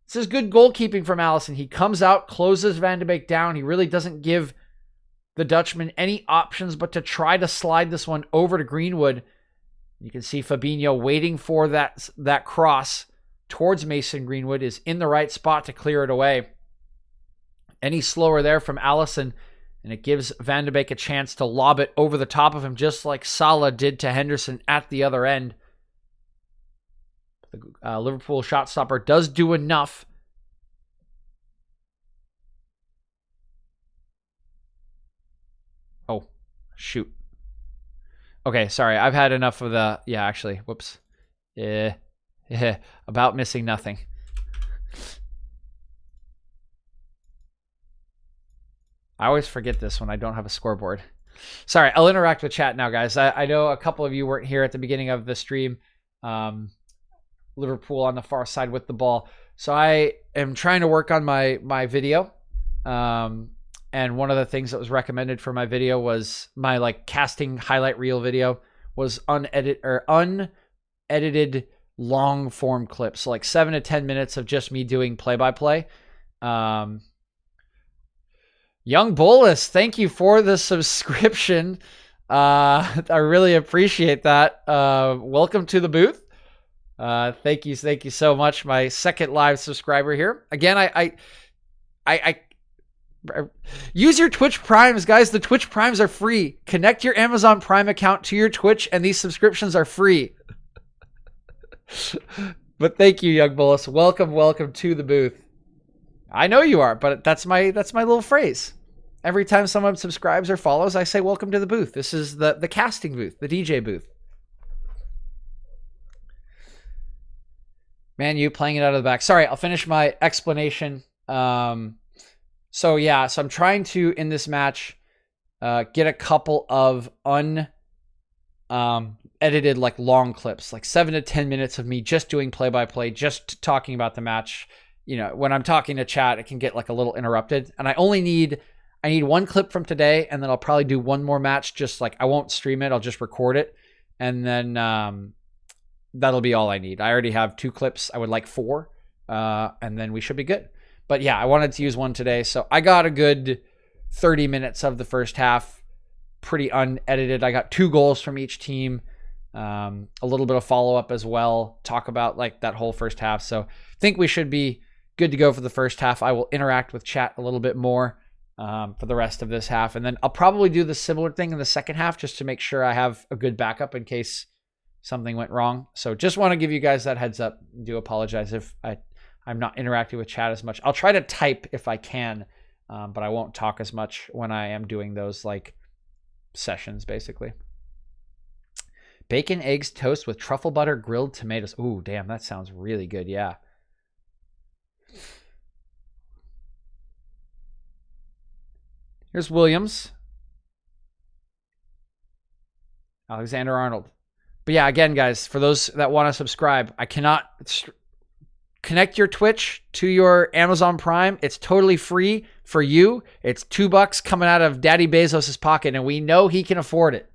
This is good goalkeeping from Alisson. He comes out, closes Van de Beek down. He really doesn't give the Dutchman any options but to try to slide this one over to Greenwood. You can see Fabinho waiting for that cross towards Mason Greenwood, is in the right spot to clear it away. Any slower there from Alisson, and it gives Van de Beek a chance to lob it over the top of him, just like Salah did to Henderson at the other end. The Liverpool shot stopper does do enough. Oh, shoot. Okay, sorry. I've had enough of the... Yeah, actually. Whoops. About missing nothing. I always forget this when I don't have a scoreboard. Sorry, I'll interact with chat now, guys. I know a couple of you weren't here at the beginning of the stream. Liverpool on the far side with the ball. So I am trying to work on my video. And one of the things that was recommended for my video was my casting highlight reel video was unedited long form clips. So 7 to 10 minutes of just me doing play-by-play. Young Bolus, thank you for the subscription. I really appreciate that. Welcome to the booth. Thank you so much. My second live subscriber here. Again, I use your Twitch Primes, guys. The Twitch Primes are free. Connect your Amazon Prime account to your Twitch, and these subscriptions are free. But thank you, Young Bolus. Welcome to the booth. I know you are, but that's my little phrase. Every time someone subscribes or follows, I say welcome to the booth. This is the casting booth, the DeeJay booth. Man, you playing it out of the back. Sorry, I'll finish my explanation. So I'm trying to, in this match, get a couple of edited long clips, 7 to 10 minutes of me just doing play-by-play, just talking about the match. When I'm talking to chat, it can get a little interrupted. And I need one clip from today, and then I'll probably do one more match. Just I won't stream it. I'll just record it. And then that'll be all I need. I already have 2 clips. I would like 4. And then we should be good. But yeah, I wanted to use one today. So I got a good 30 minutes of the first half, pretty unedited. I got 2 goals from each team. A little bit of follow-up as well. Talk about that whole first half. So I think we should be good to go for the first half. I will interact with chat a little bit more for the rest of this half. And then I'll probably do the similar thing in the second half just to make sure I have a good backup in case something went wrong. So just want to give you guys that heads up. Do apologize if I'm not interacting with chat as much. I'll try to type if I can, but I won't talk as much when I am doing those sessions, basically. Bacon, eggs, toast with truffle butter, grilled tomatoes. Ooh, damn, that sounds really good. Yeah. Here's Williams. Alexander-Arnold. But yeah, again, guys, for those that want to subscribe, I cannot connect your Twitch to your Amazon Prime. It's totally free for you. It's $2 coming out of Daddy Bezos' pocket, and we know he can afford it.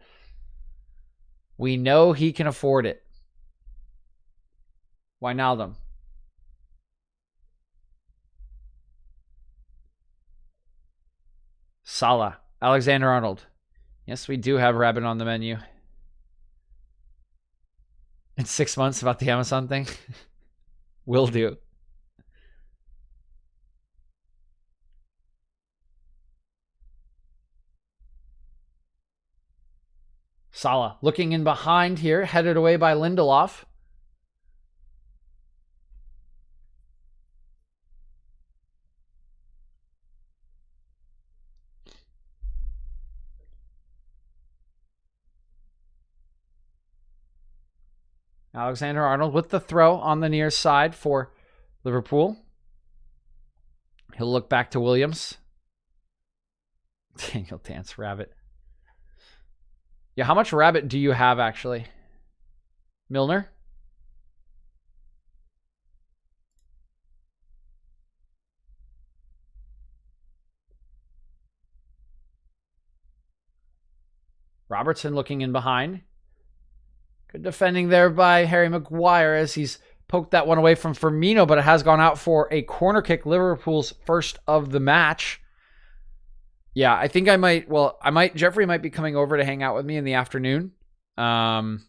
We know he can afford it. Wijnaldum. Salah. Alexander-Arnold. Yes, we do have Rabbit on the menu. In 6 months about the Amazon thing? Will do. Salah looking in behind here, headed away by Lindelof. Alexander-Arnold with the throw on the near side for Liverpool. He'll look back to Williams. Daniel Dance, Rabbit. Yeah, how much Rabbit do you have, actually? Milner? Robertson looking in behind. Good defending there by Harry Maguire as he's poked that one away from Firmino, but it has gone out for a corner kick, Liverpool's first of the match. Yeah, I think Jeffrey might be coming over to hang out with me in the afternoon. And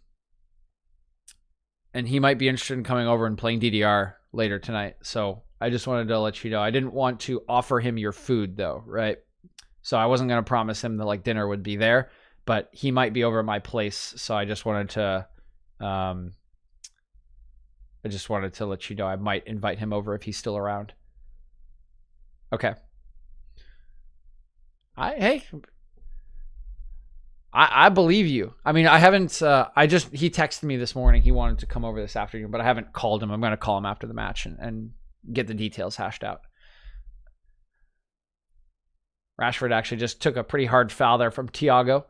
he might be interested in coming over and playing DDR later tonight. So I just wanted to let you know. I didn't want to offer him your food though, right? So I wasn't going to promise him that dinner would be there, but he might be over at my place. So I just wanted to let you know I might invite him over if he's still around. Okay. I believe you. I mean, I haven't, he texted me this morning. He wanted to come over this afternoon, but I haven't called him. I'm going to call him after the match and get the details hashed out. Rashford actually just took a pretty hard foul there from Thiago.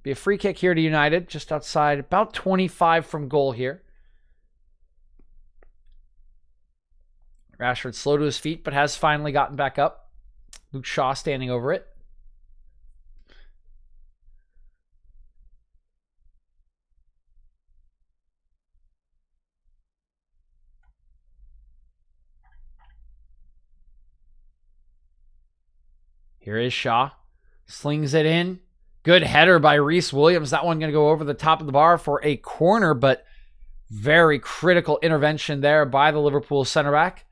Be a free kick here to United, just outside, about 25 from goal here. Rashford slow to his feet, but has finally gotten back up. Luke Shaw standing over it. Here is Shaw. Slings it in. Good header by Reece Williams. That one going to go over the top of the bar for a corner, but very critical intervention there by the Liverpool center back.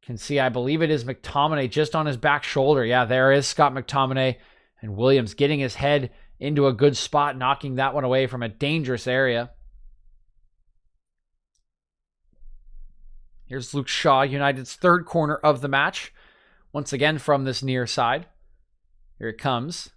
Can see, I believe it is McTominay just on his back shoulder. Yeah, there is Scott McTominay. And Williams getting his head into a good spot, knocking that one away from a dangerous area. Here's Luke Shaw, United's third corner of the match. Once again from this near side. Here it comes.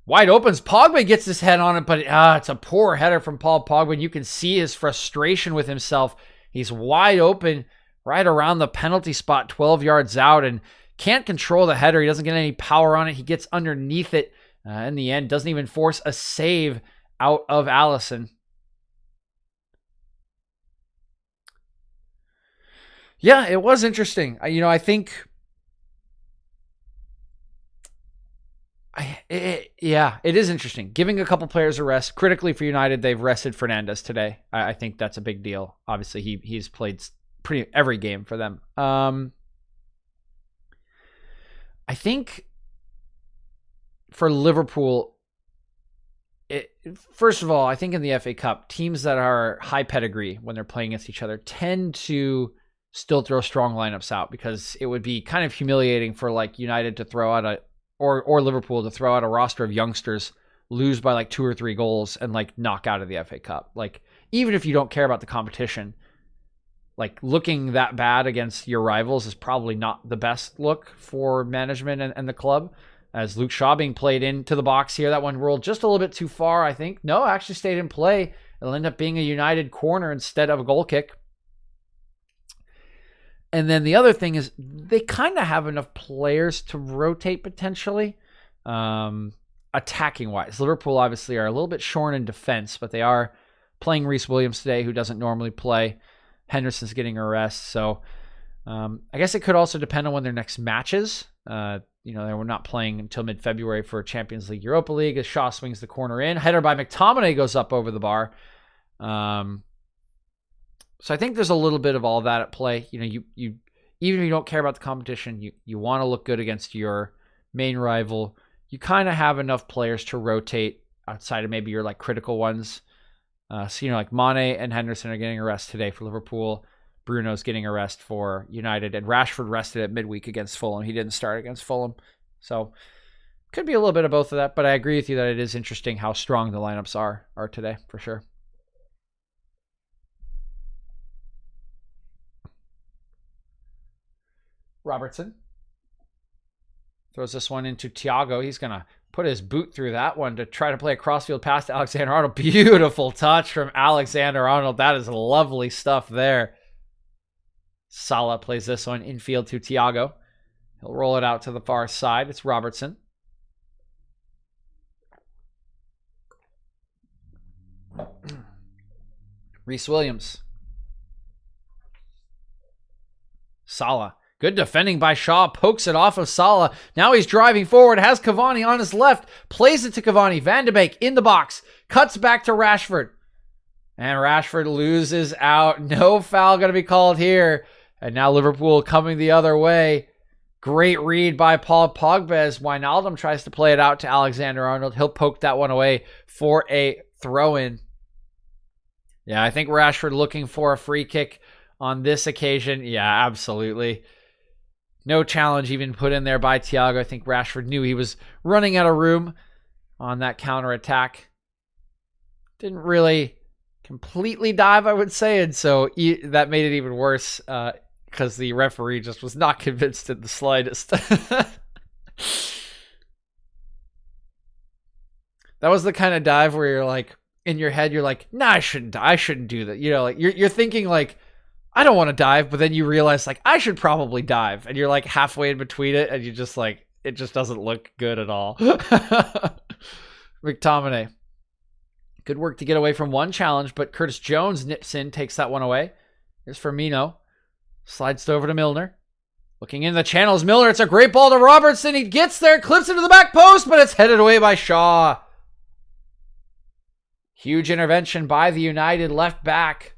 Wide opens. Pogba gets his head on it, but it's a poor header from Paul Pogba. You can see his frustration with himself. He's wide open right around the penalty spot, 12 yards out, and can't control the header. He doesn't get any power on it. He gets underneath it in the end. Doesn't even force a save out of Alisson. Yeah, it was interesting. I think... it is interesting. Giving a couple players a rest. Critically for United, they've rested Fernandez today. I think that's a big deal. Obviously, he's played pretty every game for them. I think for Liverpool, first of all, I think in the FA Cup, teams that are high pedigree when they're playing against each other tend to still throw strong lineups out, because it would be kind of humiliating for United to throw out or Liverpool to throw out a roster of youngsters, lose by 2 or 3 goals, and knock out of the FA Cup. Even if you don't care about the competition, looking that bad against your rivals is probably not the best look for management and the club. As Luke Shaw being played into the box here, that one rolled just a little bit too far, I think. No, actually stayed in play. It'll end up being a United corner instead of a goal kick. And then the other thing is they kind of have enough players to rotate potentially, attacking-wise. Liverpool obviously are a little bit short in defense, but they are playing Reece Williams today, who doesn't normally play. Henderson's getting a rest. So I guess it could also depend on when their next match is. They were not playing until mid-February for Champions League, Europa League, as Shaw swings the corner in. Header by McTominay goes up over the bar. So I think there's a little bit of all that at play. You even if you don't care about the competition, you want to look good against your main rival. You kind of have enough players to rotate outside of maybe your like critical ones. Like Mane and Henderson are getting a rest today for Liverpool. Bruno's getting a rest for United, and Rashford rested at midweek against Fulham. He didn't start against Fulham. So could be a little bit of both of that, but I agree with you that it is interesting how strong the lineups are today, for sure. Robertson throws this one into Thiago. He's going to put his boot through that one to try to play a crossfield pass to Alexander-Arnold. Beautiful touch from Alexander-Arnold. That is lovely stuff there. Salah plays this one infield to Thiago. He'll roll it out to the far side. It's Robertson. Reece Williams. Salah. Good defending by Shaw. Pokes it off of Salah. Now he's driving forward. Has Cavani on his left. Plays it to Cavani. Van de Beek in the box. Cuts back to Rashford. And Rashford loses out. No foul going to be called here. And now Liverpool coming the other way. Great read by Paul Pogba as Wijnaldum tries to play it out to Alexander-Arnold. He'll poke that one away for a throw-in. Yeah, I think Rashford looking for a free kick on this occasion. Yeah, absolutely. No challenge even put in there by Thiago. I think Rashford knew he was running out of room on that counterattack. Didn't really completely dive, I would say, and so that made it even worse because the referee just was not convinced in the slightest. That was the kind of dive where you're like, in your head, you're like, nah, I shouldn't do that. Like you're thinking like, I don't want to dive, but then you realize like I should probably dive, and you're like halfway in between it, and you just like it just doesn't look good at all. McTominay, good work to get away from one challenge, but Curtis Jones nips in, takes that one away. Here's Firmino, slides over to Milner, looking in the channels. Milner, it's a great ball to Robertson. He gets there, clips into the back post, but it's headed away by Shaw. Huge intervention by the United left back.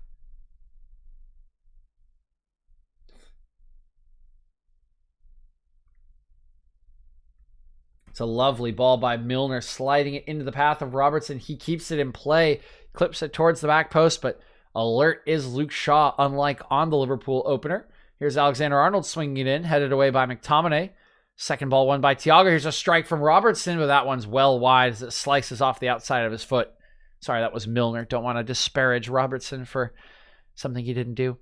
It's a lovely ball by Milner, sliding it into the path of Robertson. He keeps it in play, clips it towards the back post, but alert is Luke Shaw, unlike on the Liverpool opener. Here's Alexander-Arnold swinging it in, headed away by McTominay. Second ball won by Thiago. Here's a strike from Robertson, but that one's well wide as it slices off the outside of his foot. Sorry, that was Milner. Don't want to disparage Robertson for something he didn't do.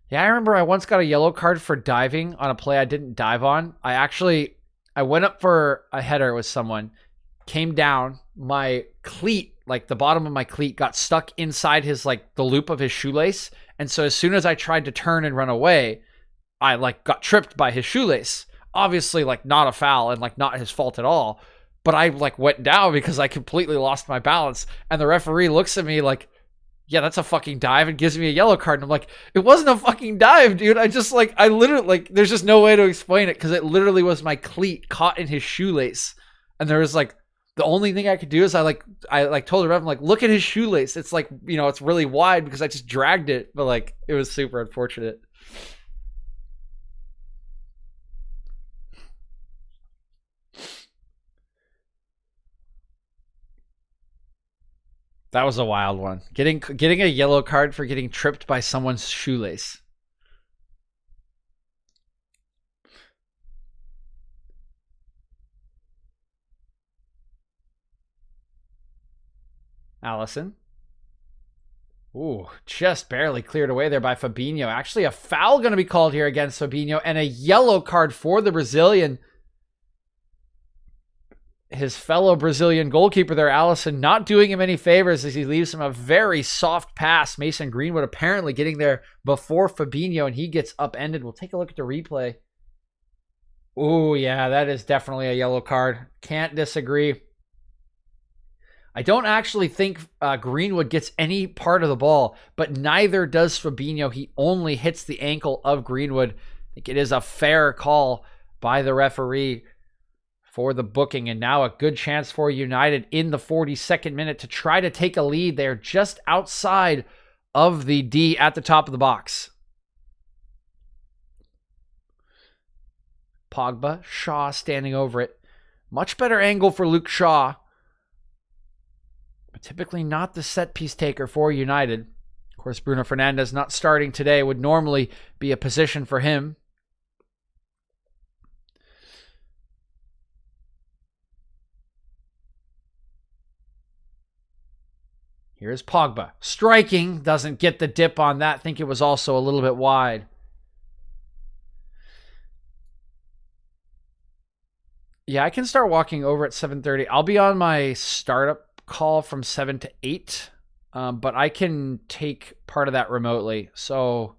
Yeah, I remember I once got a yellow card for diving on a play I didn't dive on. I went up for a header with someone, came down, my cleat, like the bottom of my cleat got stuck inside his, like the loop of his shoelace. And so as soon as I tried to turn and run away, I like got tripped by his shoelace. Obviously like not a foul and like not his fault at all. But I like went down because I completely lost my balance. And the referee looks at me like, yeah, that's a fucking dive, and gives me a yellow card. And I'm like, it wasn't a fucking dive, dude. I literally, there's just no way to explain it because it literally was my cleat caught in his shoelace. And there was like, the only thing I could do is I told the ref, I'm like, look at his shoelace. It's like, it's really wide because I just dragged it. But like, it was super unfortunate. That was a wild one. Getting a yellow card for getting tripped by someone's shoelace. Allison. Ooh, just barely cleared away there by Fabinho. Actually, a foul going to be called here against Fabinho and a yellow card for the Brazilian. his fellow Brazilian goalkeeper there, Alisson, not doing him any favors as he leaves him a very soft pass. Mason Greenwood apparently getting there before Fabinho, and he gets upended. We'll take a look at the replay. Oh, yeah, that is definitely a yellow card. Can't disagree. I don't actually think Greenwood gets any part of the ball, but neither does Fabinho. He only hits the ankle of Greenwood. I think it is a fair call by the referee for the booking, and now a good chance for United in the 42nd minute to try to take a lead. They're just outside of the D at the top of the box. Pogba, Shaw standing over it. Much better angle for Luke Shaw, but typically not the set piece taker for United. Of course, Bruno Fernandez not starting today would normally be a position for him. Here's Pogba. Striking. Doesn't get the dip on that. Think it was also a little bit wide. Yeah, I can start walking over at 7:30. I'll be on my startup call from 7 to 8, but I can take part of that remotely. So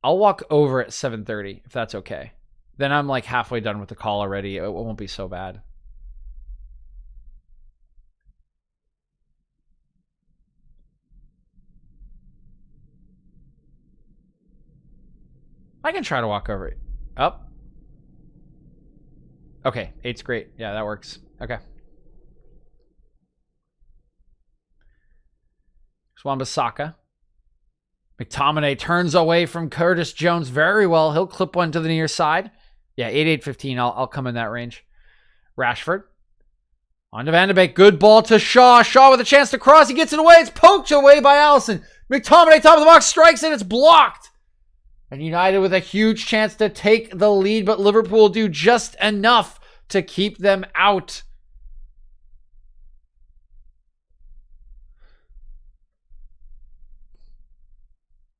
I'll walk over at 7:30 if that's okay. Then I'm like halfway done with the call already. It won't be so bad. I can try to walk over it. Up. Okay, 8's great. Yeah, that works. Okay. Wan-Bissaka. McTominay turns away from Curtis Jones very well. He'll clip one to the near side. Yeah, 8-8-15. I'll come in that range. Rashford. On to Van de Beek. Good ball to Shaw. Shaw with a chance to cross. He gets it away. It's poked away by Alisson. McTominay, top of the box, strikes it. It's blocked. And United with a huge chance to take the lead, but Liverpool do just enough to keep them out.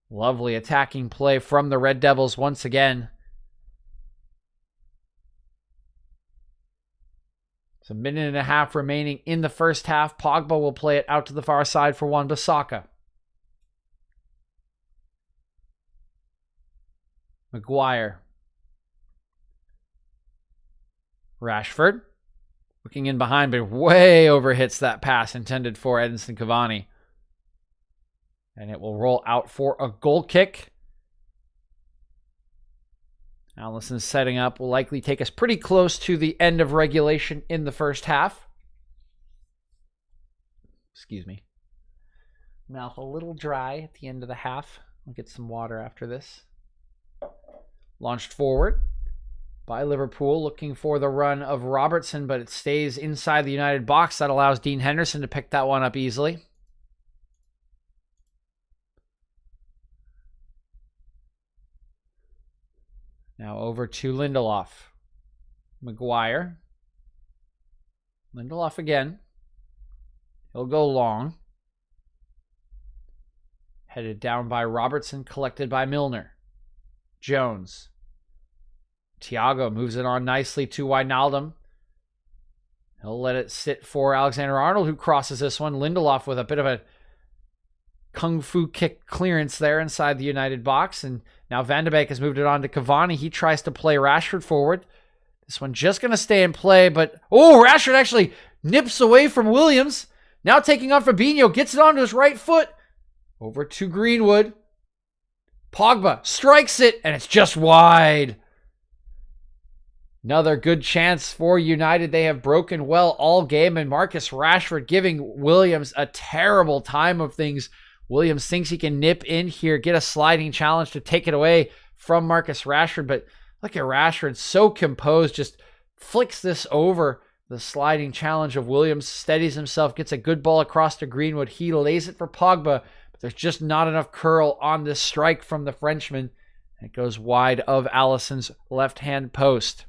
Lovely attacking play from the Red Devils once again. It's a minute and a half remaining in the first half. Pogba will play it out to the far side for Wan-Bissaka. Maguire. Rashford. Looking in behind, but way overhits that pass intended for Edinson Cavani. And it will roll out for a goal kick. Alisson's setting up will likely take us pretty close to the end of regulation in the first half. Excuse me. Mouth a little dry at the end of the half. I'll get some water after this. Launched forward by Liverpool, looking for the run of Robertson, but it stays inside the United box. That allows Dean Henderson to pick that one up easily. Now over to Lindelof. Maguire. Lindelof again. He'll go long. Headed down by Robertson, collected by Milner. Jones. Thiago moves it on nicely to Wijnaldum. He'll let it sit for Alexander-Arnold, who crosses this one. Lindelof with a bit of a kung fu kick clearance there inside the United box. And now Van de Beek has moved it on to Cavani. He tries to play Rashford forward. This one just going to stay in play, but... oh, Rashford actually nips away from Williams. Now taking on Fabinho. Gets it onto his right foot. Over to Greenwood. Pogba strikes it, and it's just wide. Another good chance for United. They have broken well all game, and Marcus Rashford giving Williams a terrible time of things. Williams thinks he can nip in here, get a sliding challenge to take it away from Marcus Rashford, but look at Rashford, so composed, just flicks this over the sliding challenge of Williams, steadies himself, gets a good ball across to Greenwood. He lays it for Pogba, but there's just not enough curl on this strike from the Frenchman. It goes wide of Alisson's left-hand post.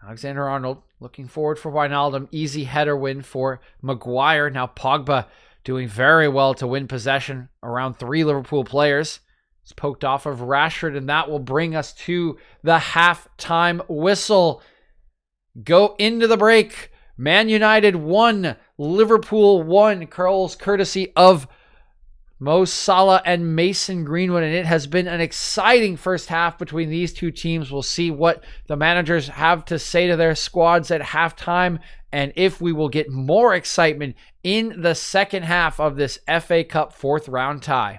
Alexander-Arnold looking forward for Wijnaldum. Easy header win for Maguire. Now Pogba doing very well to win possession around 3 Liverpool players. It's poked off of Rashford, and that will bring us to the halftime whistle. Go into the break. Man United 1, Liverpool 1. Goals courtesy of Mo Salah and Mason Greenwood, and it has been an exciting first half between these two teams. We'll see what the managers have to say to their squads at halftime, and if we will get more excitement in the second half of this FA Cup fourth round tie.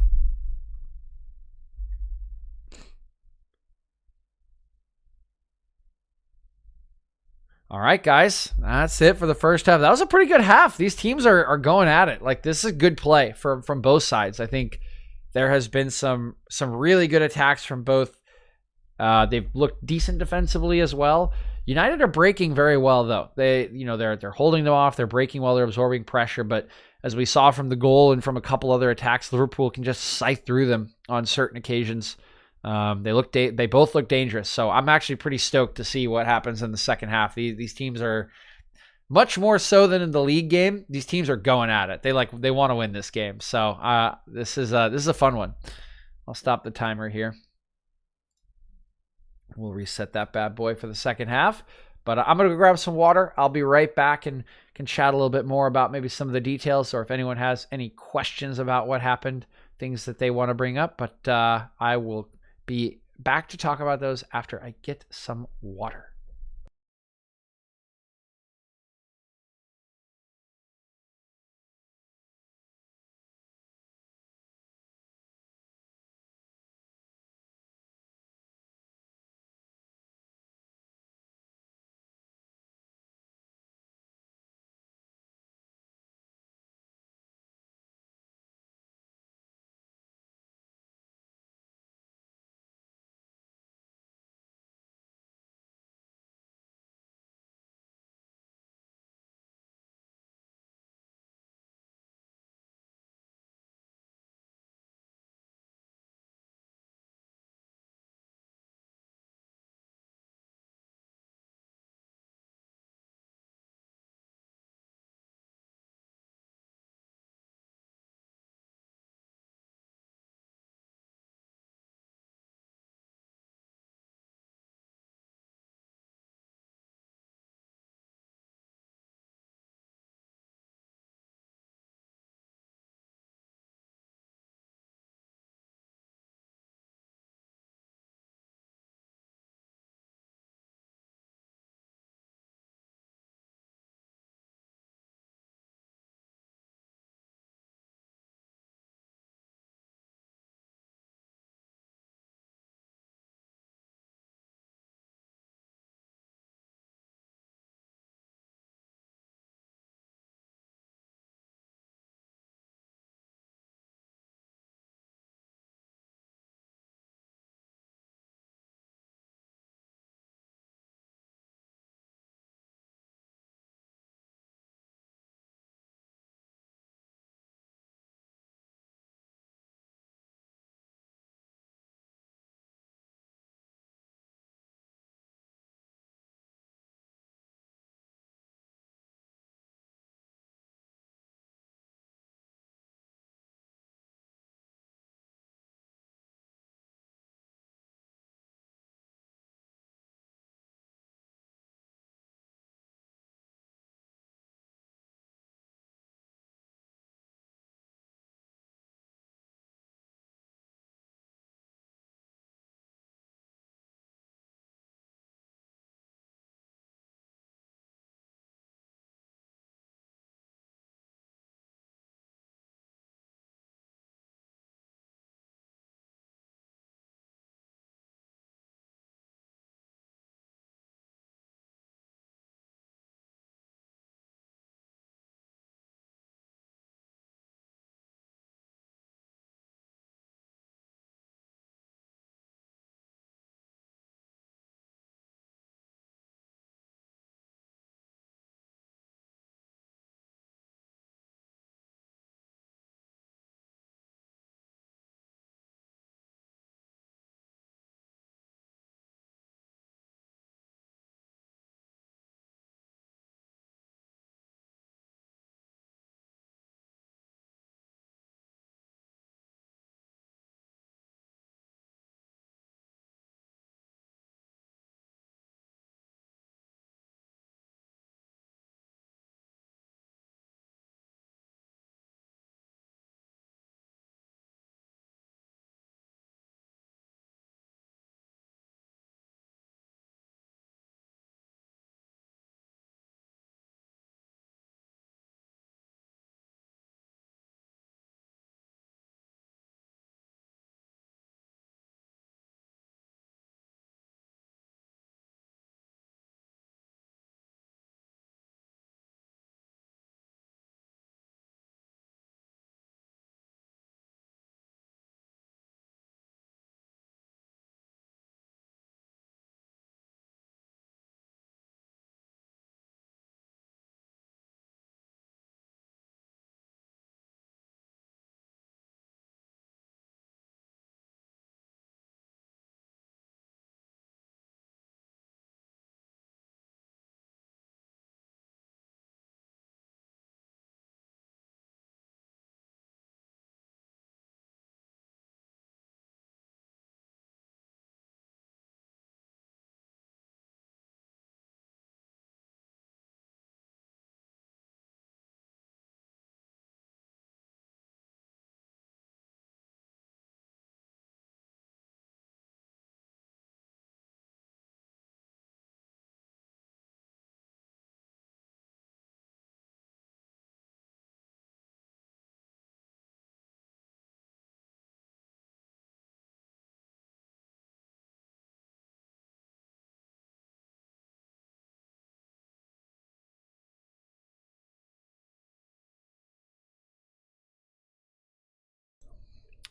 All right, guys, that's it for the first half. That was a pretty good half. These teams are going at it. Like, this is good play from both sides. I think there has been some really good attacks from both. They've looked decent defensively as well. United are breaking very well, though. They're holding them off. They're breaking while they're absorbing pressure. But as we saw from the goal and from a couple other attacks, Liverpool can just scythe through them on certain occasions. They both look dangerous, so I'm actually pretty stoked to see what happens in the second half. These teams are much more so than in the league game. These teams are going at it. They want to win this game. So this is a fun one. I'll stop the timer here. We'll reset that bad boy for the second half. But I'm gonna go grab some water. I'll be right back and can chat a little bit more about maybe some of the details, or if anyone has any questions about what happened, things that they want to bring up. But I will be back to talk about those after I get some water.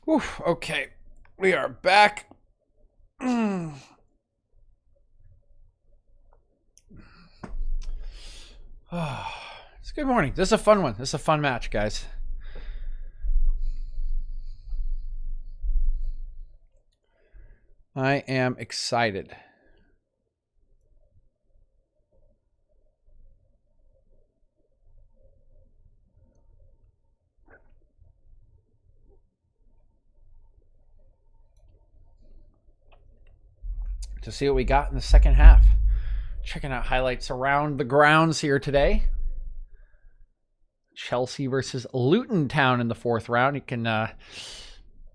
Whew, okay, we are back. It's good morning. This is a fun one. This is a fun match, guys. I am excited. To see what we got in the second half. Checking out highlights around the grounds here today. Chelsea versus Luton Town in the fourth round. You can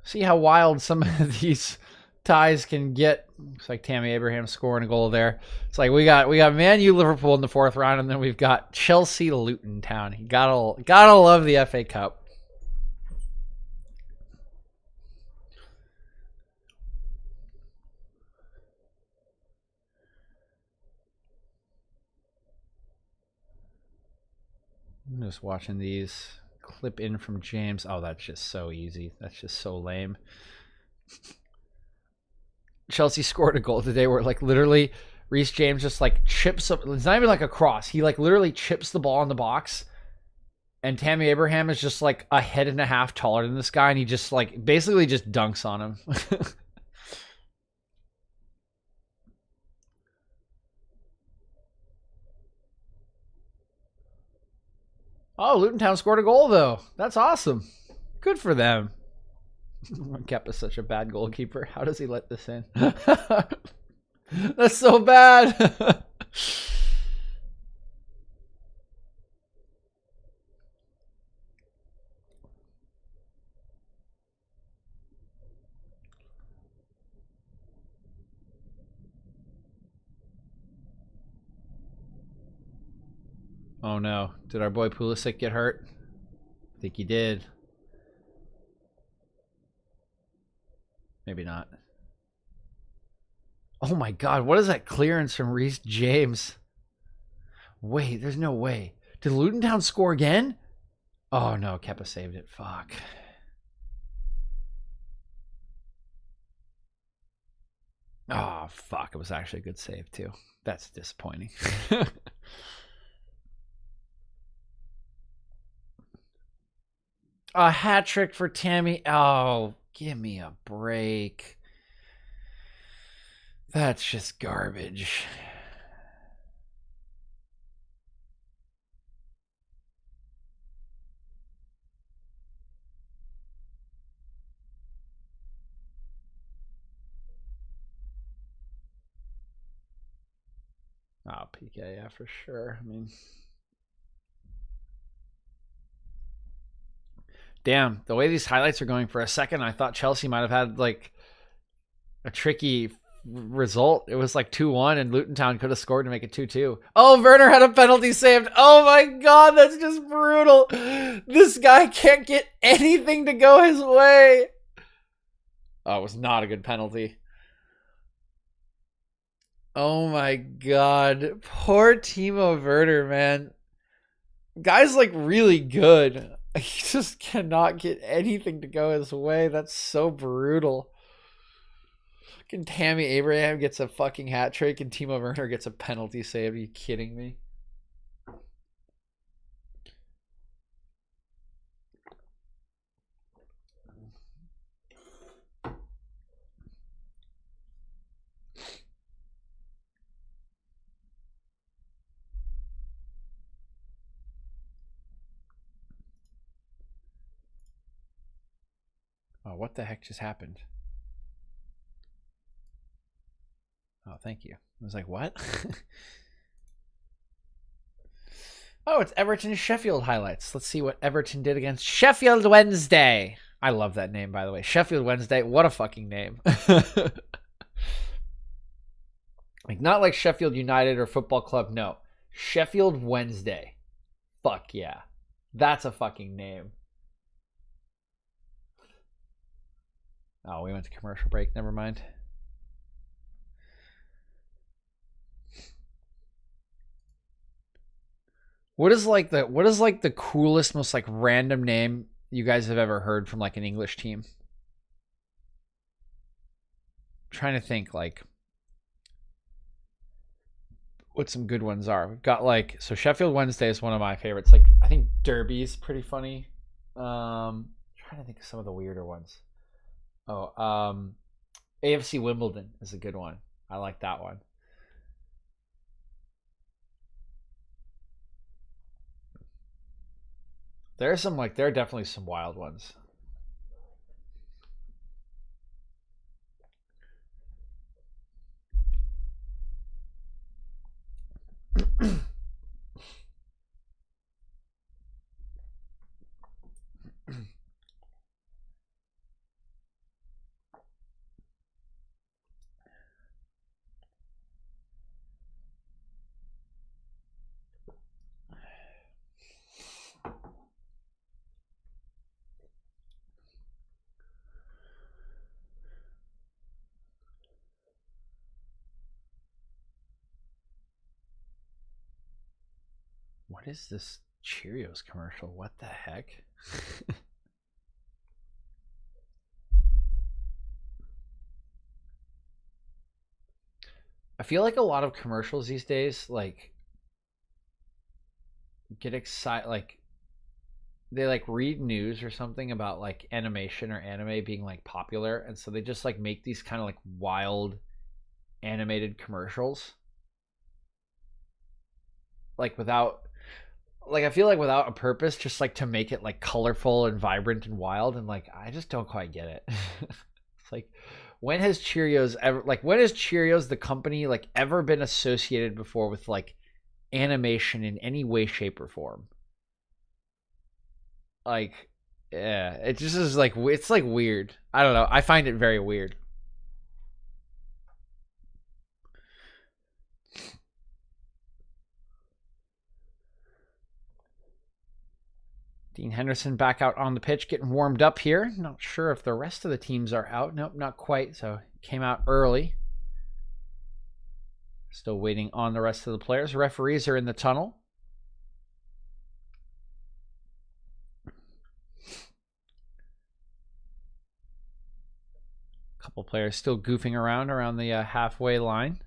see how wild some of these ties can get. Looks like Tammy Abraham scoring a goal there. It's like we got Man U Liverpool in the fourth round, and then we've got Chelsea Luton Town. You gotta love the FA Cup. I'm just watching these clip in from James. Oh, that's just so easy. That's just so lame. Chelsea scored a goal today where like literally Reece James just like chips up. It's not even like a cross. He like literally chips the ball in the box. And Tammy Abraham is just like a head and a half taller than this guy. And he just like basically just dunks on him. Oh, Luton Town scored a goal, though. That's awesome. Good for them. Kep is such a bad goalkeeper. How does he let this in? That's so bad. Oh, no. Did our boy Pulisic get hurt? I think he did. Maybe not. Oh, my God. What is that clearance from Reece James? Wait, there's no way. Did Luton Town score again? Oh, no. Kepa saved it. Fuck. Oh, fuck. It was actually a good save, too. That's disappointing. A hat trick for Tammy. Oh, give me a break. That's just garbage. Oh, PK, yeah, for sure. I mean, damn, the way these highlights are going for a second, I thought Chelsea might have had like a tricky result. It was like 2-1 and Luton Town could have scored to make it 2-2. Oh, Werner had a penalty saved. Oh my God, that's just brutal. This guy can't get anything to go his way. Oh, it was not a good penalty. Oh my God. Poor Timo Werner, man. Guy's like really good. He just cannot get anything to go his way. That's so brutal. Fucking Tammy Abraham gets a fucking hat trick and Timo Werner gets a penalty save. Are you kidding me? Oh, what the heck just happened? Oh, thank you. I was like, what? Oh, it's Everton Sheffield highlights. Let's see what Everton did against Sheffield Wednesday. I love that name, by the way. Sheffield Wednesday. What a fucking name. Like, not like Sheffield United or Football Club. No. Sheffield Wednesday. Fuck yeah. That's a fucking name. Oh, we went to commercial break. Never mind. What is like the coolest, most like random name you guys have ever heard from like an English team? trying to think like what some good ones are. We've got like, so Sheffield Wednesday is one of my favorites. Like I think Derby's pretty funny. Trying to think of some of the weirder ones. AFC Wimbledon is a good one. I like that one. There are definitely some wild ones. What is this Cheerios commercial? What the heck? I feel like a lot of commercials these days like get excited, like they like read news or something about like animation or anime being like popular, and so they just like make these kind of like wild animated commercials like without, like I feel like without a purpose, just like to make it like colorful and vibrant and wild, and like I just don't quite get it. It's like, when has Cheerios the company like ever been associated before with like animation in any way, shape, or form? Like, yeah, it just is like, it's like weird. I don't know. I find it very weird. Dean Henderson back out on the pitch, getting warmed up here. Not sure if the rest of the teams are out. Nope, not quite. So came out early. Still waiting on the rest of the players. Referees are in the tunnel. A couple players still goofing around the halfway line.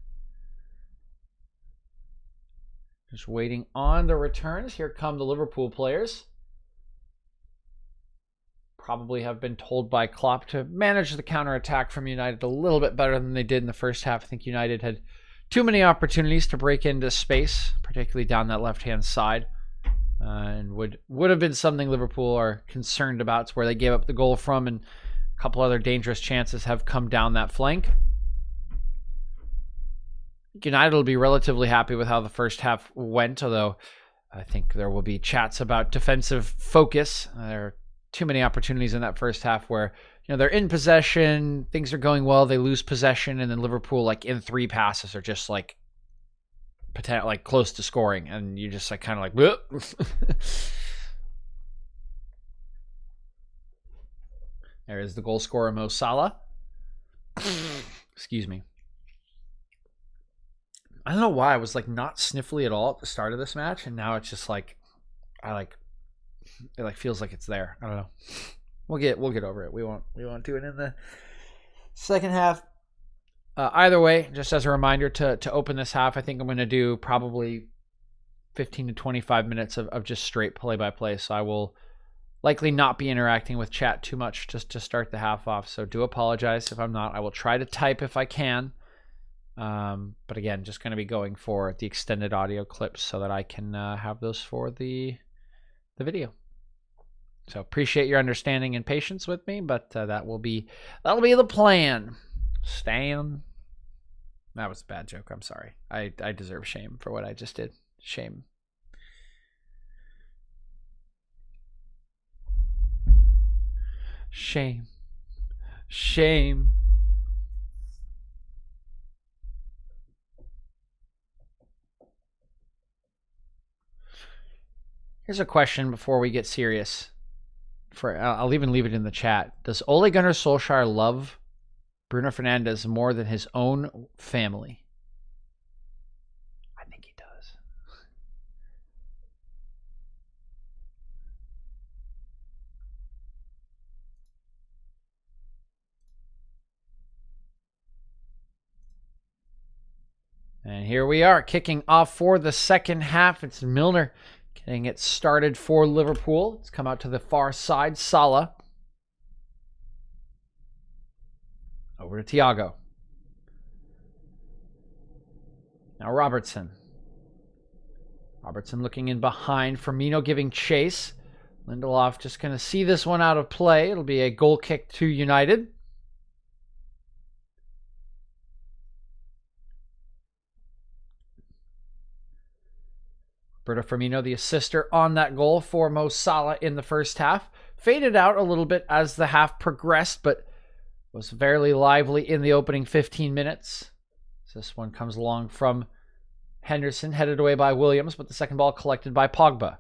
Just waiting on the returns. Here come the Liverpool players. Probably have been told by Klopp to manage the counterattack from United a little bit better than they did in the first half. I think United had too many opportunities to break into space, particularly down that left-hand side. And would have been something Liverpool are concerned about. It's where they gave up the goal from, and a couple other dangerous chances have come down that flank. United will be relatively happy with how the first half went, although I think there will be chats about defensive focus. There are too many opportunities in that first half where, you know, they're in possession, things are going well, they lose possession, and then Liverpool, like in 3 passes, are just like close to scoring, and you just like kind of like There is the goal scorer, Mo Salah. Excuse me. I don't know why I was like not sniffly at all at the start of this match, and now it's just like it like feels like it's there. I don't know. We'll get over it. We won't do it in the second half. Either way, just as a reminder to open this half, I think I'm going to do probably 15 to 25 minutes of just straight play-by-play. So I will likely not be interacting with chat too much just to start the half off. So do apologize if I'm not. I will try to type if I can. But again, just going to be going for the extended audio clips so that I can have those for the video. So appreciate your understanding and patience with me, but that'll be the plan. Stan. That was a bad joke. I'm sorry. I deserve shame for what I just did. Shame. Shame. Shame. Here's a question before we get serious. I'll even leave it in the chat. Does Ole Gunnar Solskjaer love Bruno Fernandez more than his own family? I think he does. And here we are, kicking off for the second half. It's Milner getting it started for Liverpool. It's come out to the far side. Salah. Over to Thiago. Now Robertson. Robertson looking in behind. Firmino giving chase. Lindelof just going to see this one out of play. It'll be a goal kick to United. Bruno Fernandez, the assister on that goal for Mo Salah in the first half. Faded out a little bit as the half progressed, but was fairly lively in the opening 15 minutes. This one comes along from Henderson, headed away by Williams, but the second ball collected by Pogba.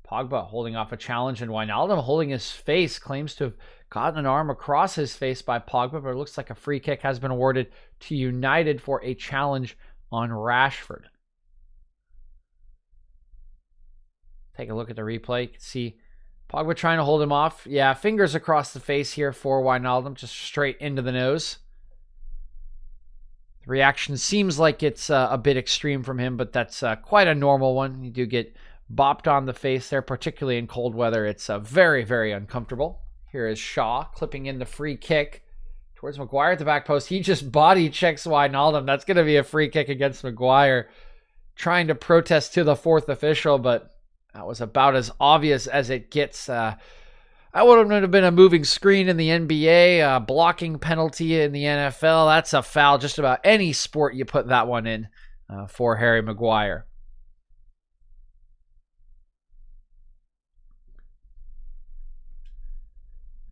Pogba holding off a challenge, and Wijnaldum holding his face, claims to have gotten an arm across his face by Pogba, but it looks like a free kick has been awarded to United for a challenge on Rashford. Take a look at the replay. You can see Pogba trying to hold him off. Yeah, fingers across the face here for Wijnaldum, just straight into the nose. The reaction seems like it's a bit extreme from him, but that's quite a normal one. You do get bopped on the face there, particularly in cold weather. It's very, very uncomfortable. Here is Shaw clipping in the free kick towards Maguire at the back post. He just body checks Wijnaldum. That's going to be a free kick against Maguire. Trying to protest to the fourth official, but that was about as obvious as it gets. That would have been a moving screen in the NBA, a blocking penalty in the NFL. That's a foul just about any sport you put that one in for Harry Maguire.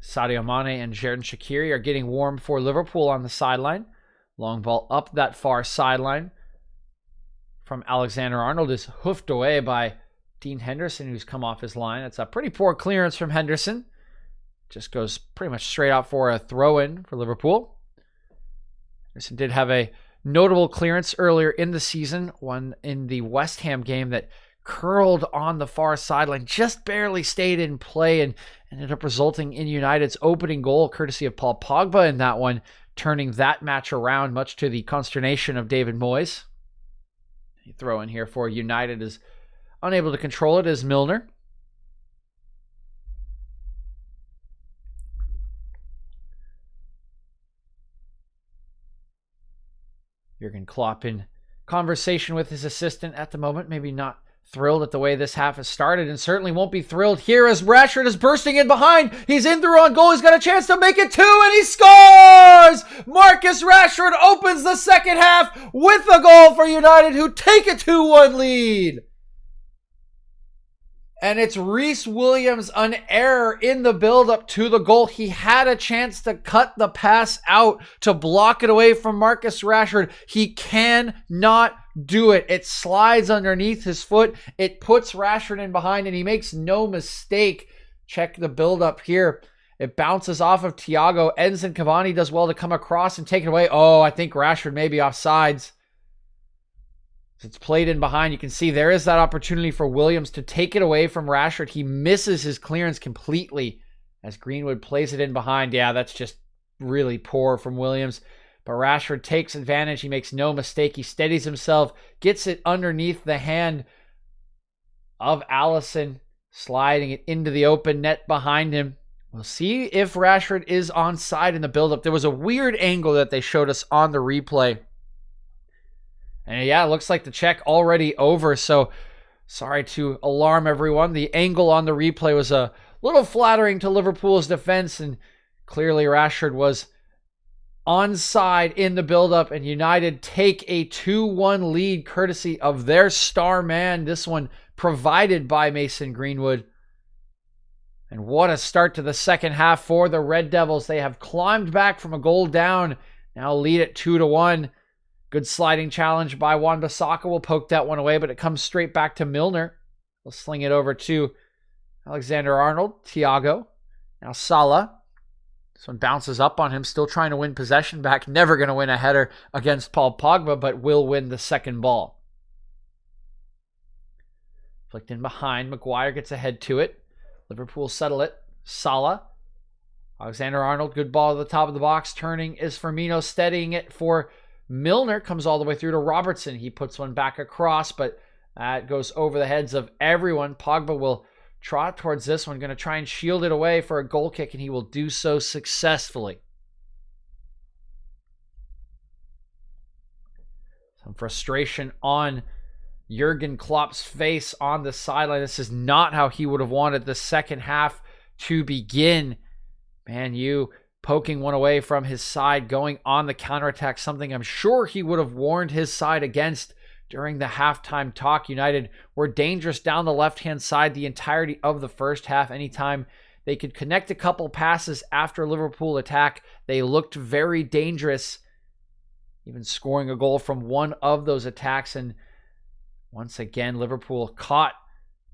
Sadio Mane and Xherdan Shaqiri are getting warm for Liverpool on the sideline. Long ball up that far sideline from Alexander-Arnold is hoofed away by Dean Henderson, who's come off his line. It's a pretty poor clearance from Henderson. Just goes pretty much straight out for a throw-in for Liverpool. Henderson did have a notable clearance earlier in the season, one in the West Ham game that curled on the far sideline, just barely stayed in play and ended up resulting in United's opening goal, courtesy of Paul Pogba in that one, turning that match around, much to the consternation of David Moyes. The throw in here for United is unable to control it is Milner. Jurgen Klopp in conversation with his assistant at the moment. Maybe not thrilled at the way this half has started, and certainly won't be thrilled here as Rashford is bursting in behind. He's in through on goal. He's got a chance to make it 2, and he scores! Marcus Rashford opens the second half with a goal for United, who take a 2-1 lead. And it's Reece Williams, an error in the build-up to the goal. He had a chance to cut the pass out to block it away from Marcus Rashford. He cannot do it. It slides underneath his foot. It puts Rashford in behind, and he makes no mistake. Check the build-up here. It bounces off of Thiago. Edinson Cavani does well to come across and take it away. Oh, I think Rashford may be offsides. It's played in behind. You can see there is that opportunity for Williams to take it away from Rashford. He misses his clearance completely as Greenwood plays it in behind. Yeah, that's just really poor from Williams. But Rashford takes advantage. He makes no mistake. He steadies himself, gets it underneath the hand of Alisson, sliding it into the open net behind him. We'll see if Rashford is onside in the build-up. There was a weird angle that they showed us on the replay. And yeah, it looks like the check already over, so sorry to alarm everyone. The angle on the replay was a little flattering to Liverpool's defense, and clearly Rashford was onside in the build-up, and United take a 2-1 lead courtesy of their star man. This one provided by Mason Greenwood. And what a start to the second half for the Red Devils. They have climbed back from a goal down, now lead at 2-1. Good sliding challenge by Wan-Bissaka. Will poke that one away, but it comes straight back to Milner. We'll sling it over to Alexander-Arnold. Thiago. Now Salah. This one bounces up on him, still trying to win possession back. Never going to win a header against Paul Pogba, but will win the second ball. Flicked in behind. Maguire gets ahead to it. Liverpool settle it. Salah. Alexander-Arnold, good ball at the top of the box. Turning is Firmino, steadying it for Milner comes all the way through to Robertson. He puts one back across, but that goes over the heads of everyone. Pogba will trot towards this one, going to try and shield it away for a goal kick, and he will do so successfully. Some frustration on Jurgen Klopp's face on the sideline. This is not how he would have wanted the second half to begin. Man, you poking one away from his side, going on the counterattack, something I'm sure he would have warned his side against during the halftime talk. United were dangerous down the left-hand side the entirety of the first half. Anytime they could connect a couple passes after Liverpool attack, they looked very dangerous, even scoring a goal from one of those attacks. And once again, Liverpool caught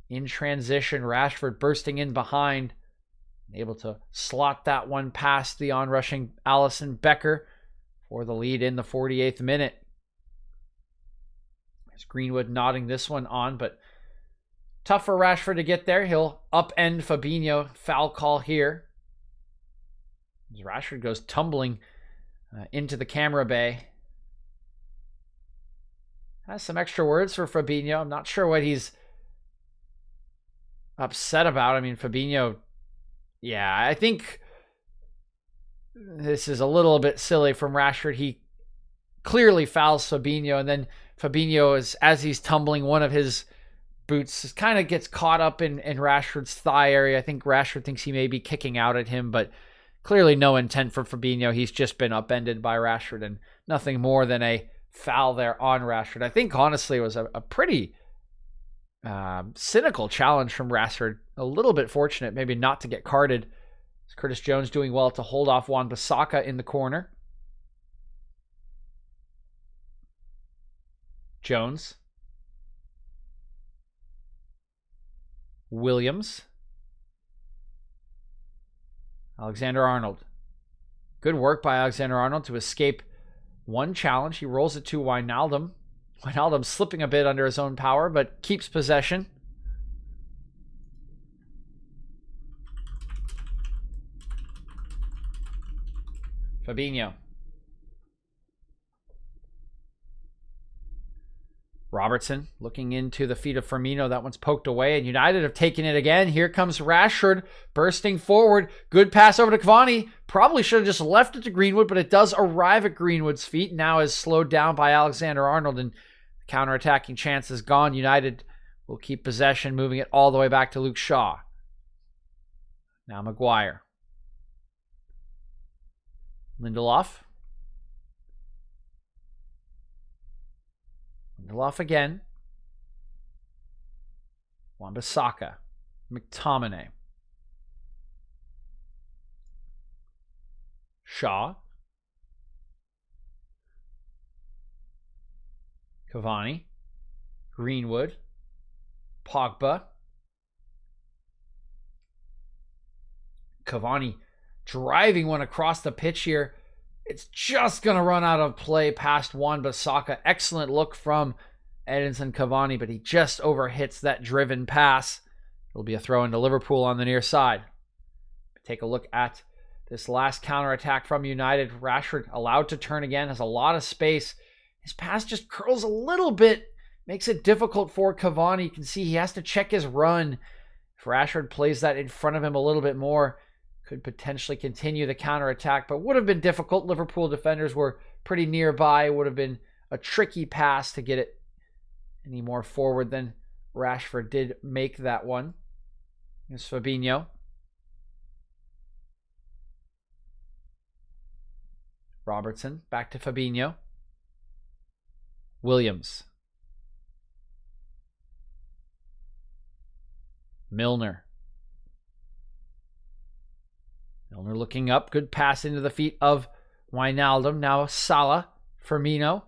in transition. Rashford bursting in behind, able to slot that one past the onrushing Alisson Becker for the lead in the 48th minute. There's Greenwood nodding this one on, but tough for Rashford to get there. He'll upend Fabinho. Foul call here, as Rashford goes tumbling into the camera bay. Has some extra words for Fabinho. I'm not sure what he's upset about. I mean, Fabinho, yeah, I think this is a little bit silly from Rashford. He clearly fouls Fabinho, and then Fabinho, as he's tumbling, one of his boots kind of gets caught up in Rashford's thigh area. I think Rashford thinks he may be kicking out at him, but clearly no intent for Fabinho. He's just been upended by Rashford, and nothing more than a foul there on Rashford. I think, honestly, it was a pretty cynical challenge from Rashford. A little bit fortunate maybe not to get carded. Curtis Jones doing well to hold off Wan-Bissaka in the corner. Jones. Williams. Alexander-Arnold. Good work by Alexander-Arnold to escape one challenge. He rolls it to Wijnaldum. Wijnaldum slipping a bit under his own power, but keeps possession. Fabinho. Robertson looking into the feet of Firmino. That one's poked away, and United have taken it again. Here comes Rashford bursting forward. Good pass over to Cavani. Probably should have just left it to Greenwood, but it does arrive at Greenwood's feet. Now is slowed down by Alexander-Arnold, and the counter-attacking chance is gone. United will keep possession, moving it all the way back to Luke Shaw. Now Maguire. Lindelof. Lindelof again. Wan-Bissaka. McTominay. Shaw. Cavani. Greenwood. Pogba. Cavani driving one across the pitch here. It's just going to run out of play past Wan-Bissaka. Excellent look from Edinson Cavani, but he just overhits that driven pass. It'll be a throw into Liverpool on the near side. Take a look at this last counterattack from United. Rashford allowed to turn again, has a lot of space. His pass just curls a little bit, makes it difficult for Cavani. You can see he has to check his run. If Rashford plays that in front of him a little bit more, could potentially continue the counterattack, but would have been difficult. Liverpool defenders were pretty nearby. It would have been a tricky pass to get it any more forward than Rashford did make that one. Here's Fabinho. Robertson, back to Fabinho. Williams. Milner. Milner looking up. Good pass into the feet of Wijnaldum. Now Salah. Firmino.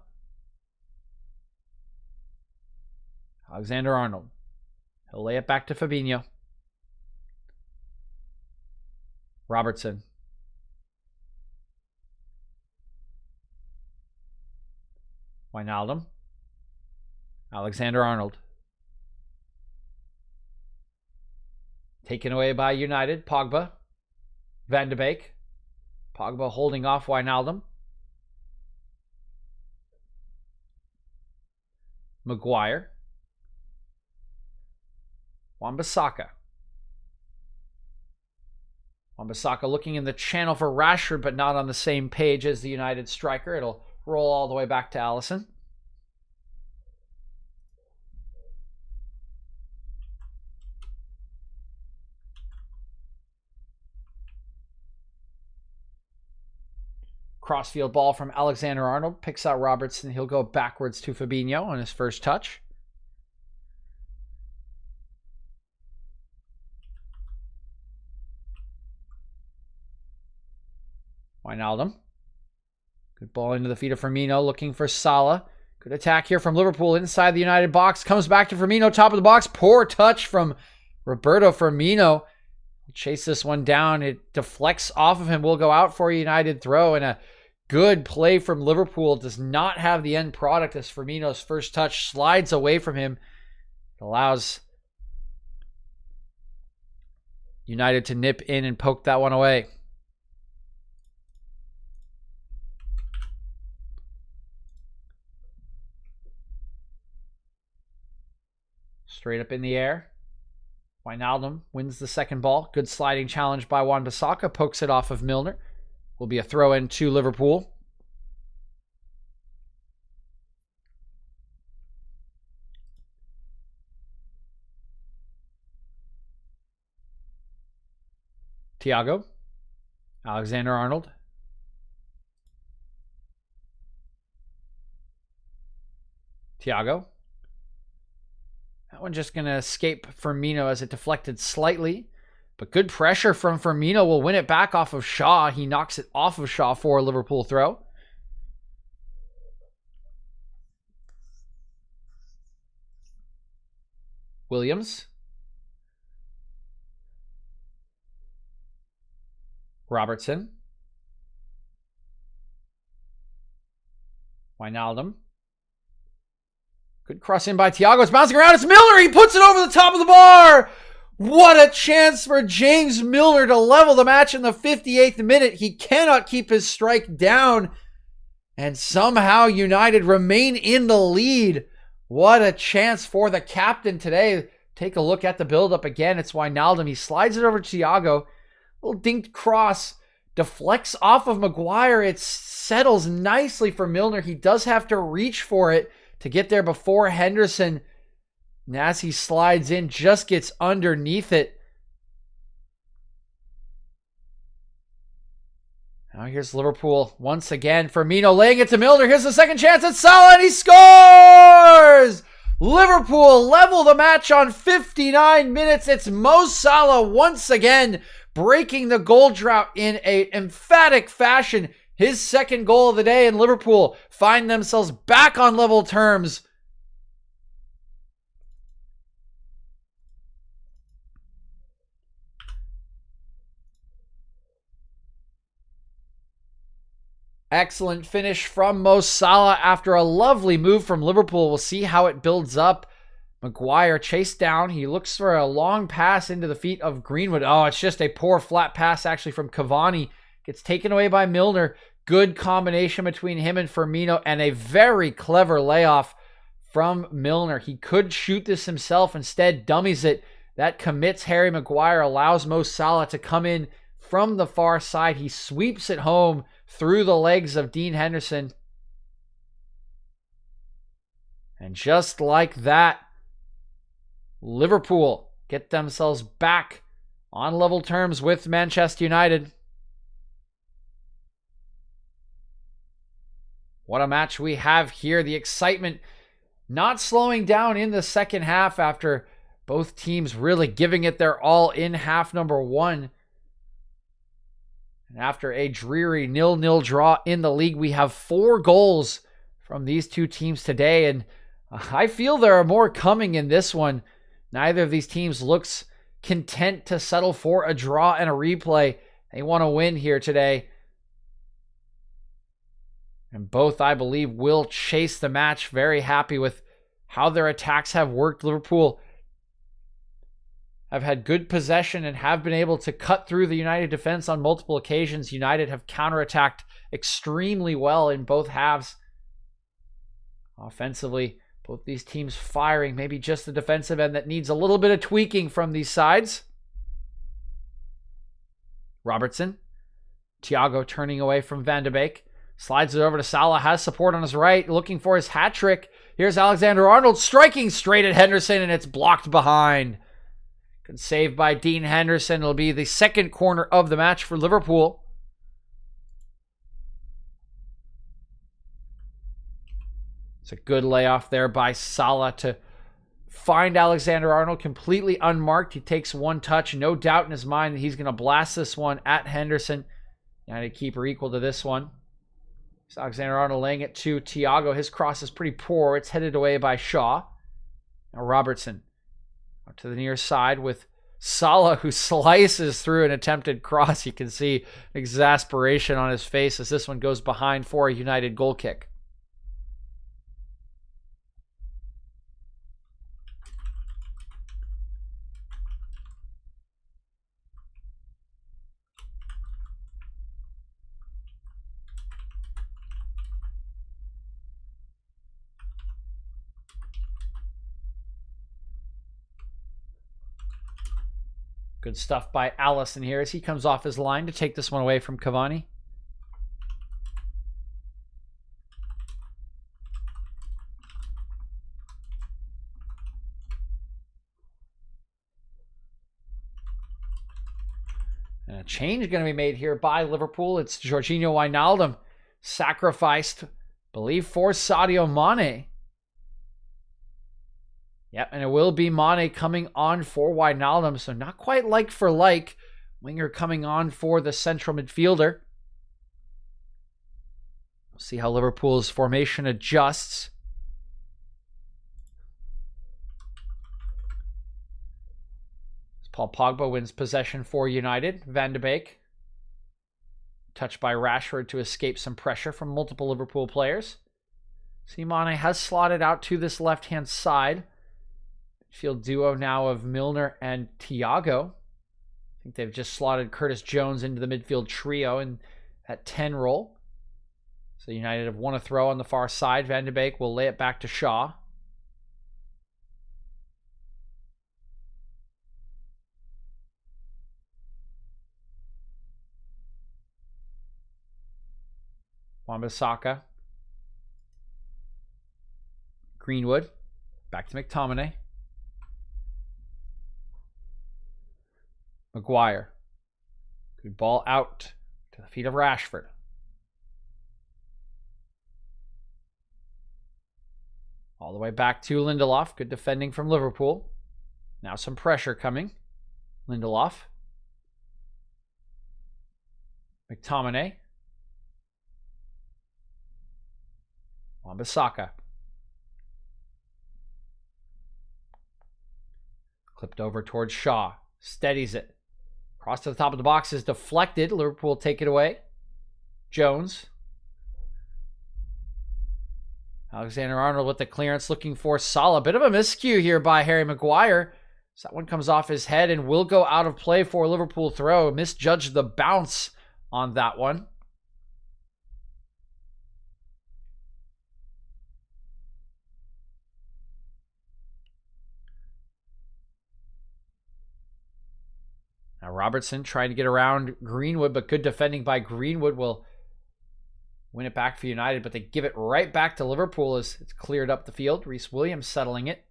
Alexander-Arnold. He'll lay it back to Fabinho. Robertson. Wijnaldum. Alexander-Arnold. Taken away by United. Pogba. Van de Beek. Pogba holding off Wijnaldum. Maguire. Wan-Bissaka. Wan-Bissaka looking in the channel for Rashford, but not on the same page as the United striker. It'll roll all the way back to Alisson. Crossfield ball from Alexander-Arnold. Picks out Robertson. He'll go backwards to Fabinho on his first touch. Wijnaldum. Good ball into the feet of Firmino. Looking for Salah. Good attack here from Liverpool inside the United box. Comes back to Firmino. Top of the box. Poor touch from Roberto Firmino. Chase this one down. It deflects off of him. Will go out for a United throw, and a good play from Liverpool. Does not have the end product as Firmino's first touch slides away from him. It allows United to nip in and poke that one away. Straight up in the air. Wijnaldum wins the second ball. Good sliding challenge by Wan-Bissaka. Pokes it off of Milner. Will be a throw in to Liverpool. Thiago. Alexander-Arnold. Thiago. That one just going to escape Firmino as it deflected slightly. But good pressure from Firmino will win it back off of Shaw. He knocks it off of Shaw for a Liverpool throw. Williams. Robertson. Wijnaldum. Good cross in by Thiago. It's bouncing around. It's Milner. He puts it over the top of the bar. What a chance for James Milner to level the match in the 58th minute. He cannot keep his strike down. And somehow United remain in the lead. What a chance for the captain today. Take a look at the build-up again. It's Wijnaldum. He slides it over to Thiago. Little dinked cross. Deflects off of Maguire. It settles nicely for Milner. He does have to reach for it to get there before Henderson. And as he slides in, just gets underneath it. Now here's Liverpool once again. Firmino laying it to Milner. Here's the second chance. It's Salah and he scores! Liverpool level the match on 59 minutes. It's Mo Salah once again breaking the goal drought in an emphatic fashion. His second goal of the day, and Liverpool find themselves back on level terms. Excellent finish from Mo Salah after a lovely move from Liverpool. We'll see how it builds up. Maguire chased down. He looks for a long pass into the feet of Greenwood. Oh, it's just a poor flat pass actually from Cavani. Gets taken away by Milner. Good combination between him and Firmino, and a very clever layoff from Milner. He could shoot this himself, instead dummies it. That commits Harry Maguire, allows Mo Salah to come in from the far side. He sweeps it home through the legs of Dean Henderson. And just like that, Liverpool get themselves back on level terms with Manchester United. What a match we have here. The excitement not slowing down in the second half after both teams really giving it their all in half number one. And after a dreary 0-0 draw in the league, we have 4 goals from these two teams today. And I feel there are more coming in this one. Neither of these teams looks content to settle for a draw and a replay. They want to win here today. And both, I believe, will chase the match. Very happy with how their attacks have worked. Liverpool have had good possession and have been able to cut through the United defense on multiple occasions. United have counterattacked extremely well in both halves. Offensively, Both these teams firing. Maybe just the defensive end that needs a little bit of tweaking from these sides. Robertson. Thiago turning away from Van de Beek. Slides it over to Salah. Has support on his right. Looking for his hat trick. Here's Alexander-Arnold striking straight at Henderson, and it's blocked behind. Good save by Dean Henderson. It'll be the second corner of the match for Liverpool. It's a good layoff there by Salah to find Alexander-Arnold completely unmarked. He takes one touch. No doubt in his mind that he's going to blast this one at Henderson. United keeper equal to this one. It's Alexander-Arnold laying it to Thiago. His cross is pretty poor. It's headed away by Shaw. Now Robertson out to the near side with Salah, who slices through an attempted cross. You can see exasperation on his face as this one goes behind for a United goal kick. Good stuff by Allison here as he comes off his line to take this one away from Cavani. And a change going to be made here by Liverpool. It's Jorginho Wijnaldum sacrificed, I believe, for Sadio Mane. Yep, and it will be Mane coming on for Wijnaldum, so not quite like for like. Winger coming on for the central midfielder. We'll see how Liverpool's formation adjusts. As Paul Pogba wins possession for United. Van de Beek. Touched by Rashford to escape some pressure from multiple Liverpool players. See, Mane has slotted out to this left-hand side. Midfield duo now of Milner and Thiago. I think they've just slotted Curtis Jones into the midfield trio in that 10 role. So United have won a throw on the far side. Van de Beek will lay it back to Shaw. Wan-Bissaka. Greenwood. Back to McTominay. Maguire. Good ball out to the feet of Rashford. All the way back to Lindelof. Good defending from Liverpool. Now some pressure coming. Lindelof. McTominay. Wan-Bissaka. Clipped over towards Shaw. Steadies it. Cross to the top of the box is deflected. Liverpool take it away. Jones. Alexander-Arnold with the clearance looking for Salah. Bit of a miscue here by Harry Maguire. So that one comes off his head and will go out of play for a Liverpool throw. Misjudged the bounce on that one. Now Robertson trying to get around Greenwood, but good defending by Greenwood will win it back for United, but they give it right back to Liverpool as it's cleared up the field. Reece Williams settling it.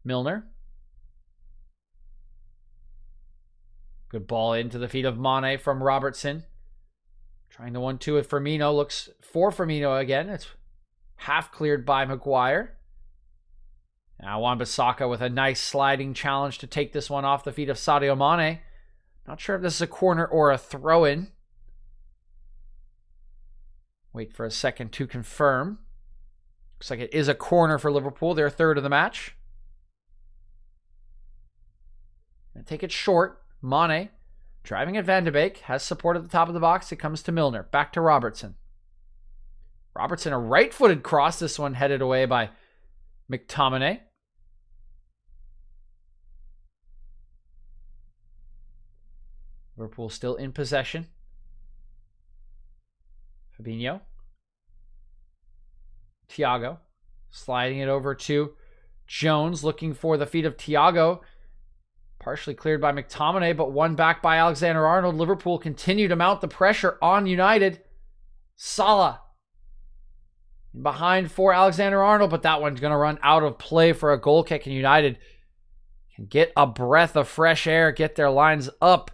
Milner. Good ball into the feet of Mane from Robertson. Trying the 1-2 with Firmino. Looks for Firmino again. It's half cleared by Maguire. Now Wan-Bissaka with a nice sliding challenge to take this one off the feet of Sadio Mane. Not sure if this is a corner or a throw-in. Wait for a second to confirm. Looks like it is a corner for Liverpool, their third of the match. And take it short. Mane driving at Van de Beek. Has support at the top of the box. It comes to Milner. Back to Robertson. Robertson, a right-footed cross. This one headed away by McTominay. Liverpool still in possession. Fabinho. Thiago. Sliding it over to Jones, looking for the feet of Thiago. Partially cleared by McTominay, but won back by Alexander-Arnold. Liverpool continue to mount the pressure on United. Salah behind for Alexander-Arnold, but that one's going to run out of play for a goal kick, and United can get a breath of fresh air, get their lines up.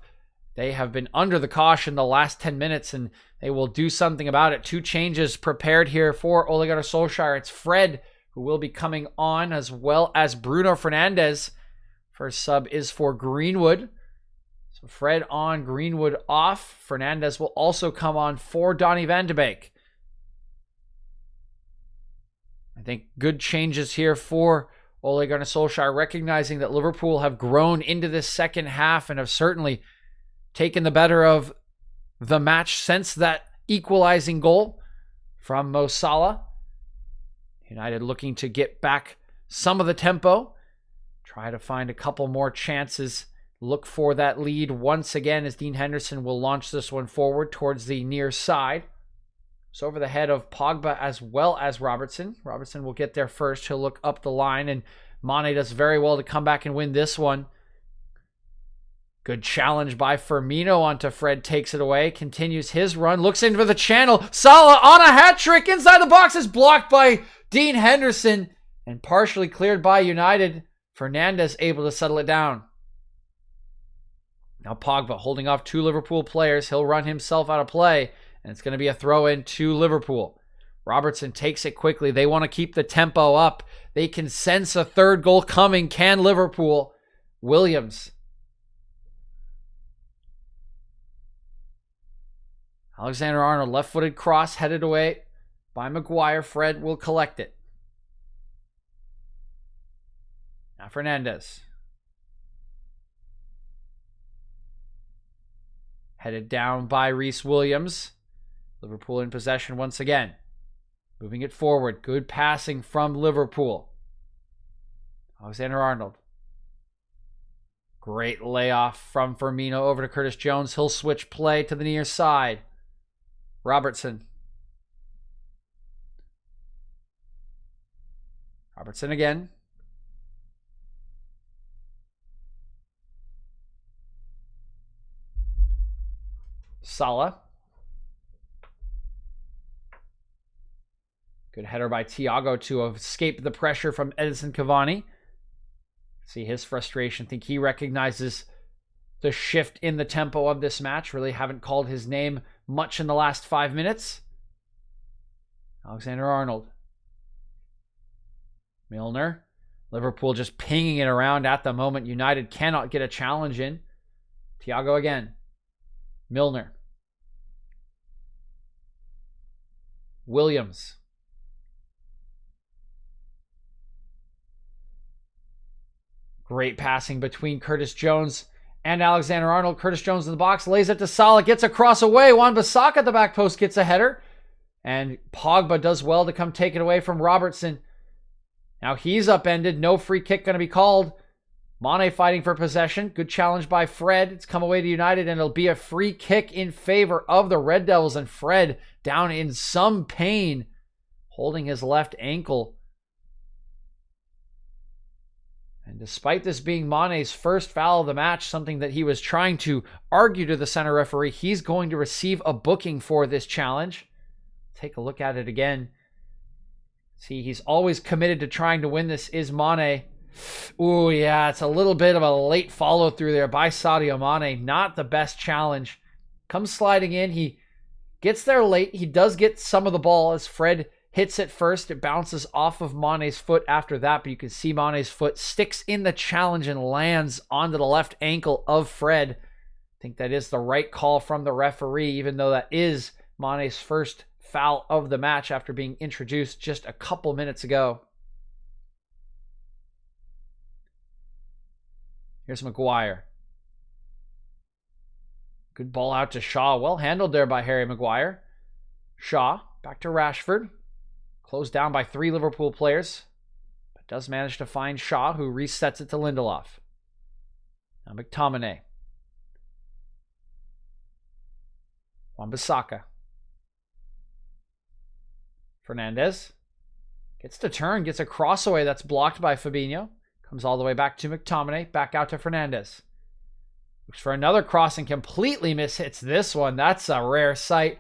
They have been under the caution the last 10 minutes, and they will do something about it. 2 changes prepared here for Ole Gunnar Solskjaer. It's Fred, who will be coming on, as well as Bruno Fernandez. First sub is for Greenwood. So Fred on, Greenwood off. Fernandez will also come on for Donny van de Beek. I think good changes here for Ole Gunnar Solskjaer, recognizing that Liverpool have grown into this second half and have certainly taken the better of the match since that equalizing goal from Mo Salah. United looking to get back some of the tempo, try to find a couple more chances, look for that lead once again as Dean Henderson will launch this one forward towards the near side. It's over the head of Pogba as well as Robertson. Robertson will get there first. He'll look up the line, and Mane does very well to come back and win this one. Good challenge by Firmino onto Fred, takes it away, continues his run, looks in for the channel. Salah on a hat trick inside the box is blocked by Dean Henderson and partially cleared by United. Fernandez able to settle it down. Now Pogba holding off 2 Liverpool players. He'll run himself out of play, and it's going to be a throw in to Liverpool. Robertson takes it quickly. They want to keep the tempo up. They can sense a third goal coming. Can Liverpool? Williams. Alexander-Arnold, left-footed cross, headed away by Maguire. Fred will collect it. Now Fernandez. Headed down by Reece Williams. Liverpool in possession once again. Moving it forward. Good passing from Liverpool. Alexander-Arnold. Great layoff from Firmino over to Curtis Jones. He'll switch play to the near side. Robertson. Robertson again. Salah. Good header by Thiago to escape the pressure from Edinson Cavani. See his frustration. Think he recognizes the shift in the tempo of this match. Really haven't called his name much in the last 5 minutes. Alexander-Arnold. Milner. Liverpool just pinging it around at the moment. United cannot get a challenge in. Thiago again. Milner. Williams. Great passing between Curtis Jones and Alexander-Arnold. Curtis Jones in the box, lays it to Salah, gets a cross away. Wan-Bissaka at the back post gets a header. And Pogba does well to come take it away from Robertson. Now he's upended. No free kick going to be called. Mane fighting for possession. Good challenge by Fred. It's come away to United, and it'll be a free kick in favor of the Red Devils. And Fred down in some pain, holding his left ankle. And despite this being Mane's first foul of the match, something that he was trying to argue to the center referee, he's going to receive a booking for this challenge. Take a look at it again. See, he's always committed to trying to win this, is Mane. Ooh, yeah, it's a little bit of a late follow through there by Sadio Mane. Not the best challenge. Comes sliding in. He gets there late. He does get some of the ball as Fred hits it first. It bounces off of Mane's foot after that, but you can see Mane's foot sticks in the challenge and lands onto the left ankle of Fred. I think that is the right call from the referee, even though that is Mane's first foul of the match after being introduced just a couple minutes ago. Here's Maguire. Good ball out to Shaw. Well handled there by Harry Maguire. Shaw back to Rashford. Closed down by 3 Liverpool players. But does manage to find Shaw, who resets it to Lindelof. Now McTominay. Wan-Bissaka. Fernandez. Gets the turn, gets a cross away that's blocked by Fabinho. Comes all the way back to McTominay, back out to Fernandez. Looks for another cross and completely mishits this one. That's a rare sight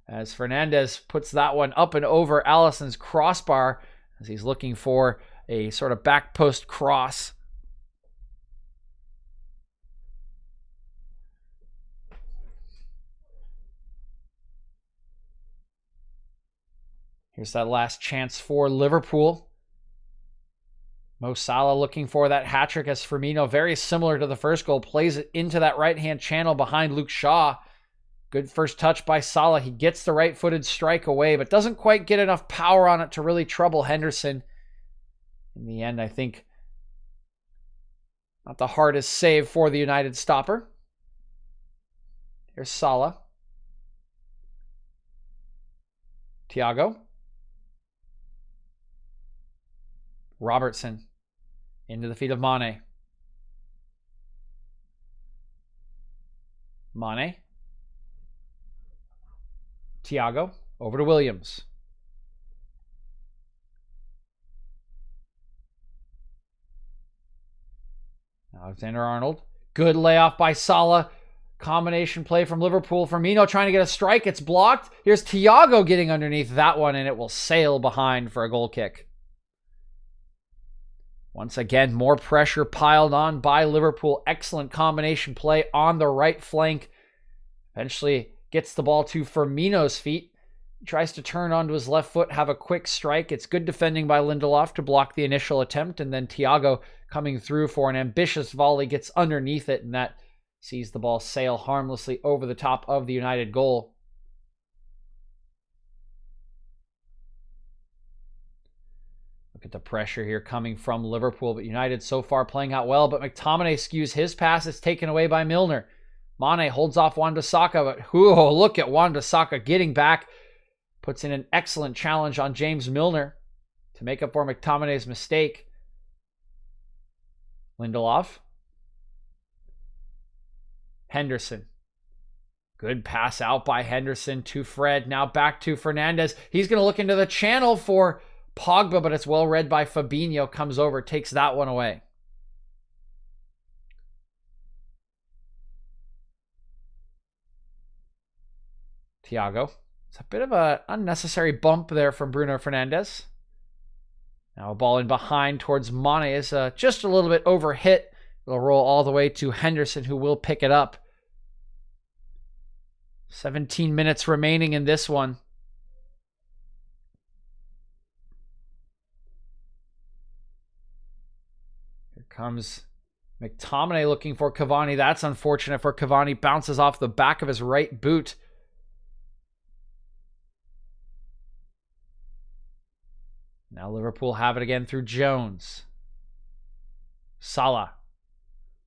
as Fernandez puts that one up and over Alisson's crossbar as he's looking for a sort of back post cross. Here's that last chance for Liverpool. Mo Salah looking for that hat-trick as Firmino, very similar to the first goal, plays it into that right-hand channel behind Luke Shaw. Good first touch by Salah. He gets the right-footed strike away, but doesn't quite get enough power on it to really trouble Henderson. In the end, I think not the hardest save for the United stopper. Here's Salah. Thiago. Robertson. Into the feet of Mane. Mane. Thiago. Over to Williams. Alexander-Arnold. Good layoff by Salah. Combination play from Liverpool. Firmino trying to get a strike. It's blocked. Here's Thiago getting underneath that one, and it will sail behind for a goal kick. Once again, more pressure piled on by Liverpool. Excellent combination play on the right flank. Eventually gets the ball to Firmino's feet. He tries to turn onto his left foot, have a quick strike. It's good defending by Lindelof to block the initial attempt, and then Thiago coming through for an ambitious volley, gets underneath it, and that sees the ball sail harmlessly over the top of the United goal. Look at the pressure here coming from Liverpool, but United so far playing out well, but McTominay skews his pass. It's taken away by Milner. Mane holds off Wan-Bissaka, but look at Wan-Bissaka getting back. Puts in an excellent challenge on James Milner to make up for McTominay's mistake. Lindelof. Henderson. Good pass out by Henderson to Fred. Now back to Fernandez. He's going to look into the channel for Pogba, but it's well read by Fabinho. Comes over, takes that one away. Thiago. It's a bit of an unnecessary bump there from Bruno Fernandez. Now a ball in behind towards Mane is just a little bit overhit. It'll roll all the way to Henderson, who will pick it up. 17 minutes remaining in this one. Here comes McTominay looking for Cavani. That's unfortunate for Cavani. Bounces off the back of his right boot. Now Liverpool have it again through Jones. Salah.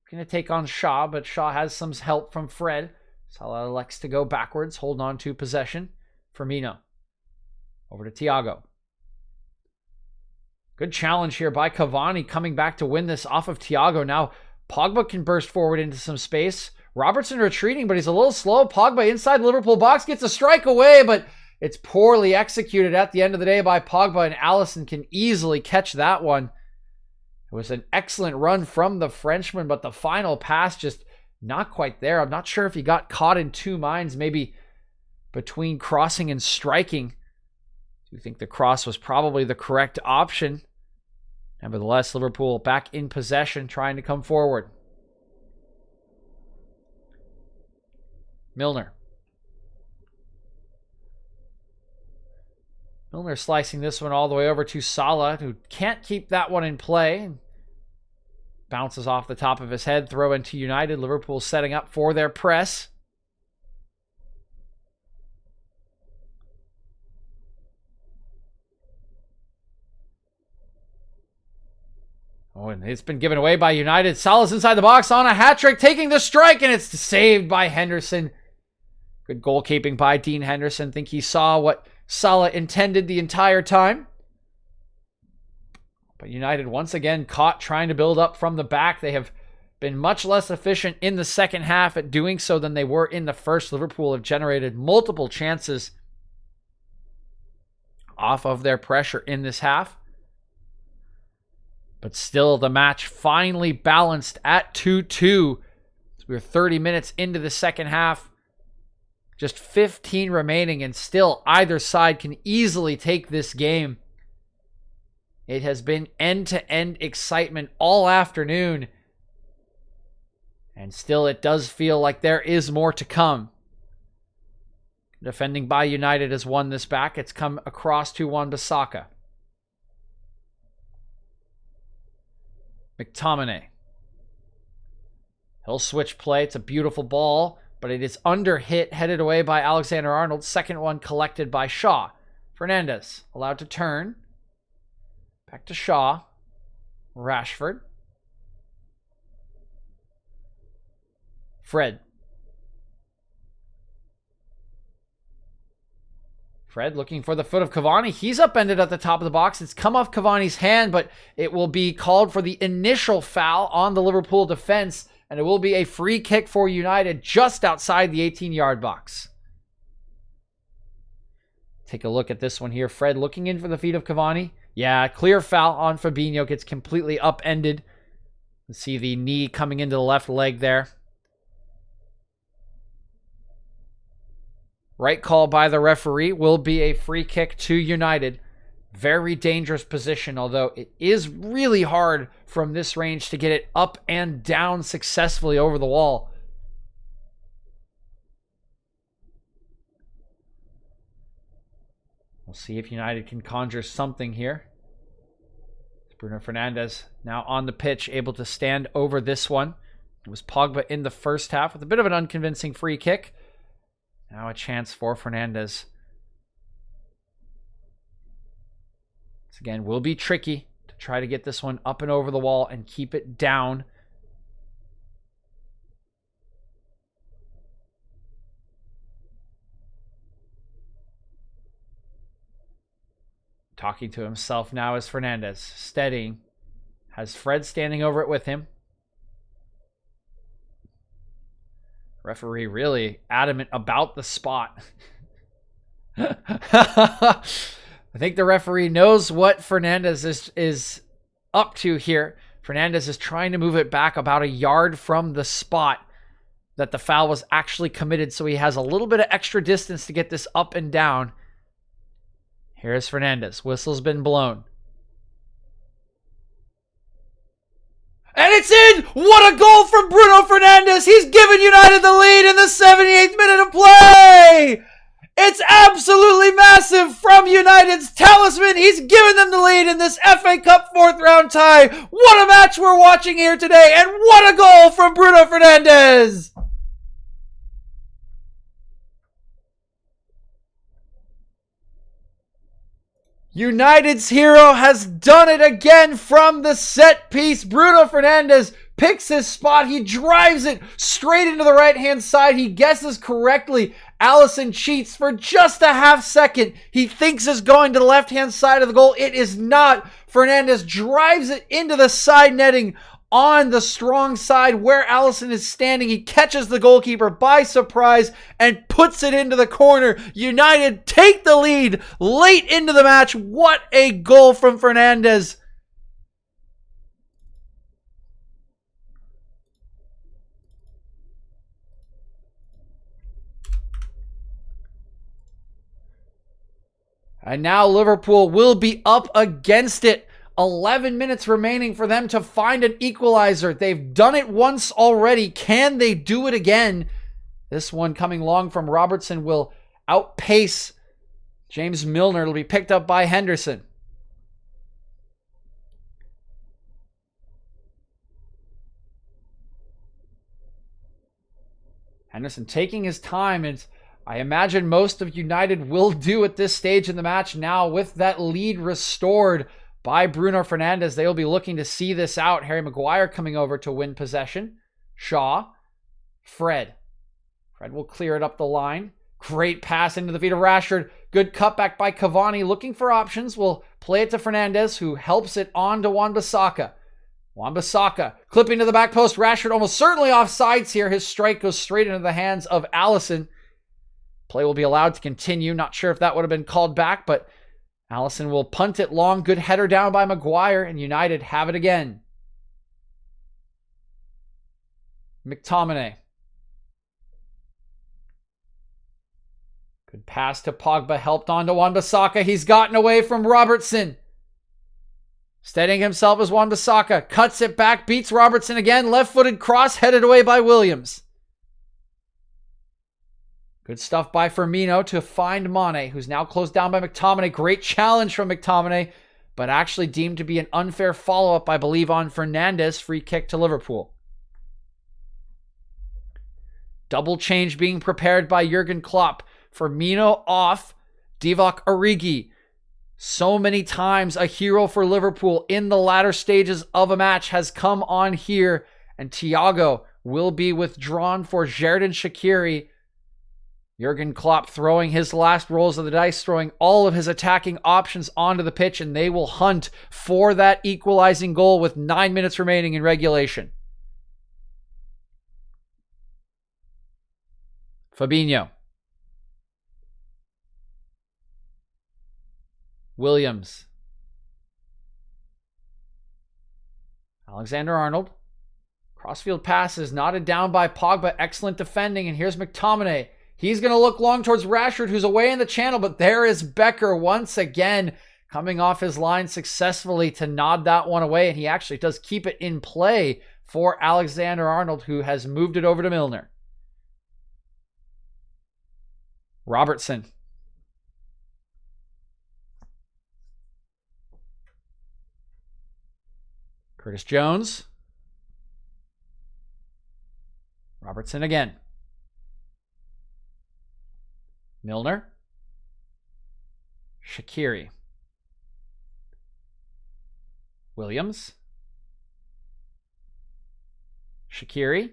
Going to take on Shaw, but Shaw has some help from Fred. Salah elects to go backwards, hold on to possession. Firmino. Over to Thiago. Good challenge here by Cavani, coming back to win this off of Thiago. Now Pogba can burst forward into some space. Robertson retreating, but he's a little slow. Pogba inside the Liverpool box, gets a strike away, but it's poorly executed at the end of the day by Pogba, and Alisson can easily catch that one. It was an excellent run from the Frenchman, but the final pass just not quite there. I'm not sure if he got caught in two minds, maybe between crossing and striking. I do think the cross was probably the correct option. Nevertheless, Liverpool back in possession, trying to come forward. Milner. Milner slicing this one all the way over to Salah, who can't keep that one in play. Bounces off the top of his head, throw into United. Liverpool setting up for their press. Oh, and it's been given away by United. Salah's inside the box on a hat-trick, taking the strike, and it's saved by Henderson. Good goalkeeping by Dean Henderson. Think he saw what Salah intended the entire time. But United once again caught trying to build up from the back. They have been much less efficient in the second half at doing so than they were in the first. Liverpool have generated multiple chances off of their pressure in this half. But still, the match finally balanced at 2-2. We're 30 minutes into the second half. Just 15 remaining, and still either side can easily take this game. It has been end-to-end excitement all afternoon. And still, it does feel like there is more to come. Defending by United has won this back. It's come across to Wan-Bissaka. McTominay. He'll switch play. It's a beautiful ball, but it is under hit, headed away by Alexander-Arnold. Second one collected by Shaw. Fernandez allowed to turn. Back to Shaw. Rashford. Fred looking for the foot of Cavani. He's upended at the top of the box. It's come off Cavani's hand, but it will be called for the initial foul on the Liverpool defense, and it will be a free kick for United just outside the 18-yard box. Take a look at this one here. Fred looking in for the feet of Cavani. Yeah, clear foul on Fabinho. Gets completely upended. You see the knee coming into the left leg there. Right call by the referee. Will be a free kick to United. Very dangerous position, although it is really hard from this range to get it up and down successfully over the wall. We'll see if United can conjure something here. Bruno Fernandez now on the pitch, able to stand over this one. It was Pogba in the first half with a bit of an unconvincing free kick. Now a chance for Fernandez. This again will be tricky to try to get this one up and over the wall and keep it down. Talking to himself now is Fernandez. Steadying. Has Fred standing over it with him. Referee really adamant about the spot. I think the referee knows what Fernandez is up to here. Fernandez is trying to move it back about a yard from the spot that the foul was actually committed, so he has a little bit of extra distance to get this up and down. Here's Fernandez. Whistle's been blown. And it's in! What a goal from Bruno Fernandez! He's given United the lead in the 78th minute of play! It's absolutely massive from United's talisman. He's given them the lead in this FA Cup fourth round tie. What a match we're watching here today, and what a goal from Bruno Fernandez! United's hero has done it again from the set piece. Bruno Fernandez picks his spot. He drives it straight into the right-hand side. He guesses correctly. Alisson cheats for just a half second. He thinks it's going to the left-hand side of the goal. It is not. Fernandez drives it into the side netting on the strong side where Alisson is standing. He catches the goalkeeper by surprise and puts it into the corner. United take the lead late into the match. What a goal from Fernandez. And now Liverpool will be up against it. 11 minutes remaining for them to find an equalizer. They've done it once already. Can they do it again? This one coming long from Robertson will outpace James Milner. It'll be picked up by Henderson. Henderson taking his time, and I imagine most of United will do at this stage in the match now with that lead restored by Bruno Fernandez. They will be looking to see this out. Harry Maguire coming over to win possession. Shaw. Fred. Fred will clear it up the line. Great pass into the feet of Rashford. Good cutback by Cavani. Looking for options. Will play it to Fernandez, who helps it on to Wan-Bissaka. Wan-Bissaka clipping to the back post. Rashford almost certainly offsides here. His strike goes straight into the hands of Alisson. Play will be allowed to continue. Not sure if that would have been called back, but Allison will punt it long. Good header down by Maguire, and United have it again. McTominay. Good pass to Pogba, helped on to Wan-Bissaka. He's gotten away from Robertson. Steadying himself as Wan-Bissaka. Cuts it back, beats Robertson again. Left-footed cross, headed away by Williams. Good stuff by Firmino to find Mane, who's now closed down by McTominay. Great challenge from McTominay, but actually deemed to be an unfair follow-up, I believe, on Fernandez. Free kick to Liverpool. Double change being prepared by Jurgen Klopp. Firmino off, Divock Origi. So many times a hero for Liverpool in the latter stages of a match has come on here, and Thiago will be withdrawn for Xherdan Shaqiri. Jurgen Klopp throwing his last rolls of the dice, throwing all of his attacking options onto the pitch, and they will hunt for that equalizing goal with 9 minutes remaining in regulation. Fabinho. Williams. Alexander-Arnold. Crossfield pass is knotted down by Pogba. Excellent defending, and here's McTominay. He's going to look long towards Rashford, who's away in the channel, but there is Becker once again coming off his line successfully to nod that one away, and he actually does keep it in play for Alexander-Arnold, who has moved it over to Milner. Robertson. Curtis Jones. Robertson again. Milner. Shaqiri. Williams. Shaqiri.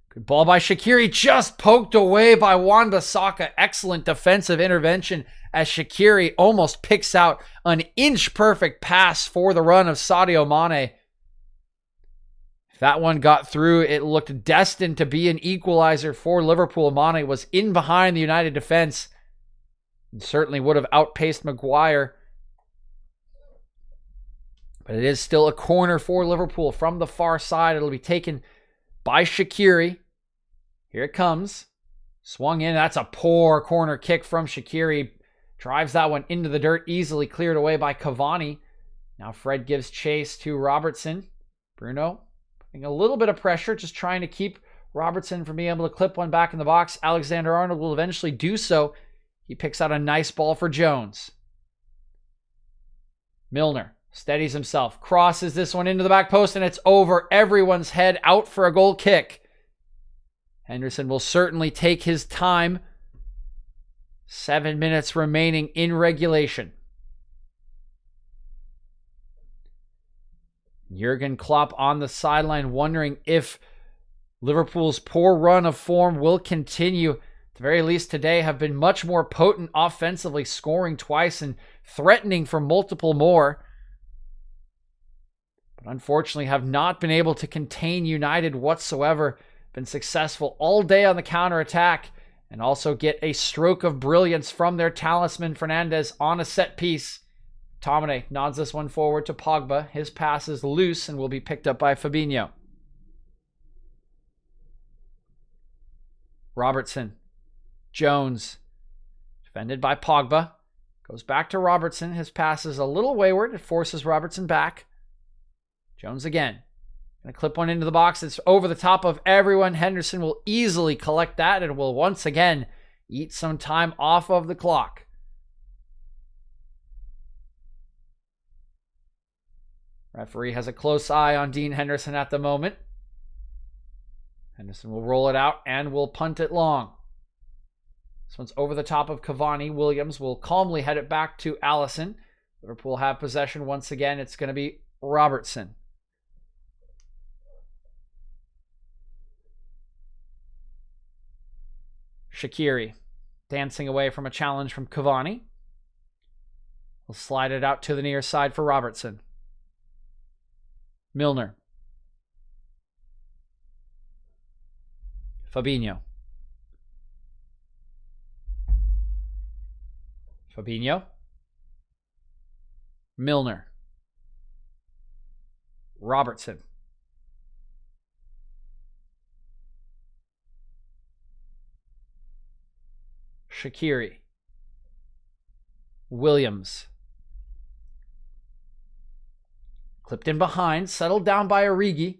Good ball by Shaqiri, just poked away by Wan-Bissaka. Excellent defensive intervention as Shaqiri almost picks out an inch-perfect pass for the run of Sadio Mane. If that one got through, it looked destined to be an equalizer for Liverpool. Mane was in behind the United defense and certainly would have outpaced Maguire. But it is still a corner for Liverpool from the far side. It'll be taken by Shaqiri. Here it comes. Swung in. That's a poor corner kick from Shaqiri. Drives that one into the dirt. Easily cleared away by Cavani. Now Fred gives chase to Robertson. Bruno putting a little bit of pressure, just trying to keep Robertson from being able to clip one back in the box. Alexander-Arnold will eventually do so. He picks out a nice ball for Jones. Milner steadies himself. Crosses this one into the back post, and it's over everyone's head, out for a goal kick. Henderson will certainly take his time. 7 minutes remaining in regulation. Jurgen Klopp on the sideline wondering if Liverpool's poor run of form will continue. At the very least today have been much more potent offensively, scoring twice and threatening for multiple more. But unfortunately have not been able to contain United whatsoever. Been successful all day on the counterattack and also get a stroke of brilliance from their talisman Fernandez on a set piece. Tomine nods this one forward to Pogba. His pass is loose and will be picked up by Fabinho. Robertson. Jones. Defended by Pogba. Goes back to Robertson. His pass is a little wayward. It forces Robertson back. Jones again. Gonna clip one into the box. It's over the top of everyone. Henderson will easily collect that and will once again eat some time off of the clock. Referee has a close eye on Dean Henderson at the moment. Henderson will roll it out and will punt it long. This one's over the top of Cavani. Williams will calmly head it back to Alisson. Liverpool have possession once again. It's going to be Robertson. Shaqiri dancing away from a challenge from Cavani. We'll slide it out to the near side for Robertson. Milner. Fabinho. Fabinho. Milner. Robertson. Shaqiri. Williams. Clipped in behind, settled down by Origi.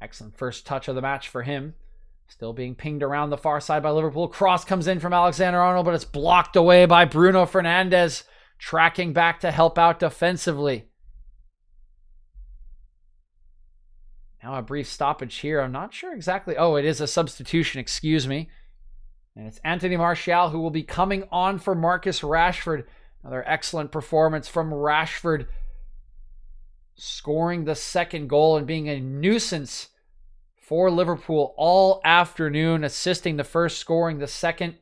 Excellent first touch of the match for him. Still being pinged around the far side by Liverpool. Cross comes in from Alexander-Arnold, but it's blocked away by Bruno Fernandez, tracking back to help out defensively. Now a brief stoppage here. I'm not sure exactly. Oh, it is a substitution, excuse me. And it's Anthony Martial who will be coming on for Marcus Rashford. Another excellent performance from Rashford, scoring the second goal and being a nuisance for Liverpool all afternoon, assisting the first, scoring the second.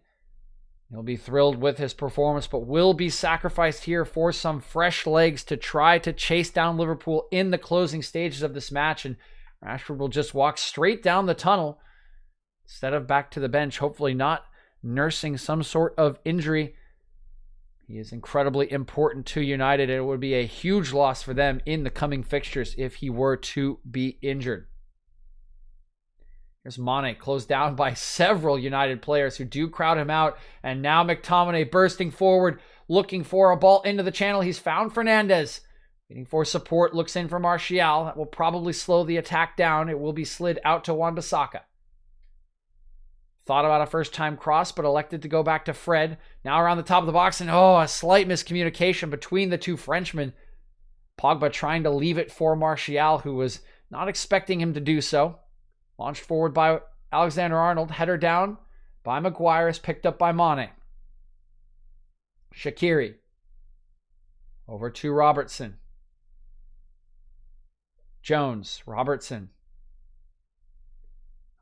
He'll be thrilled with his performance, but will be sacrificed here for some fresh legs to try to chase down Liverpool in the closing stages of this match. And Rashford will just walk straight down the tunnel instead of back to the bench, hopefully not nursing some sort of injury. He is incredibly important to United, and it would be a huge loss for them in the coming fixtures if he were to be injured. Here's Mane, closed down by several United players who do crowd him out. And now McTominay bursting forward, looking for a ball into the channel. He's found Fernandez. Waiting for support, looks in for Martial. That will probably slow the attack down. It will be slid out to Wan-Bissaka. Thought about a first-time cross, but elected to go back to Fred. Now around the top of the box, and a slight miscommunication between the two Frenchmen. Pogba trying to leave it for Martial, who was not expecting him to do so. Launched forward by Alexander-Arnold. Header down by Maguire, is picked up by Mane. Shaqiri. Over to Robertson. Jones. Robertson.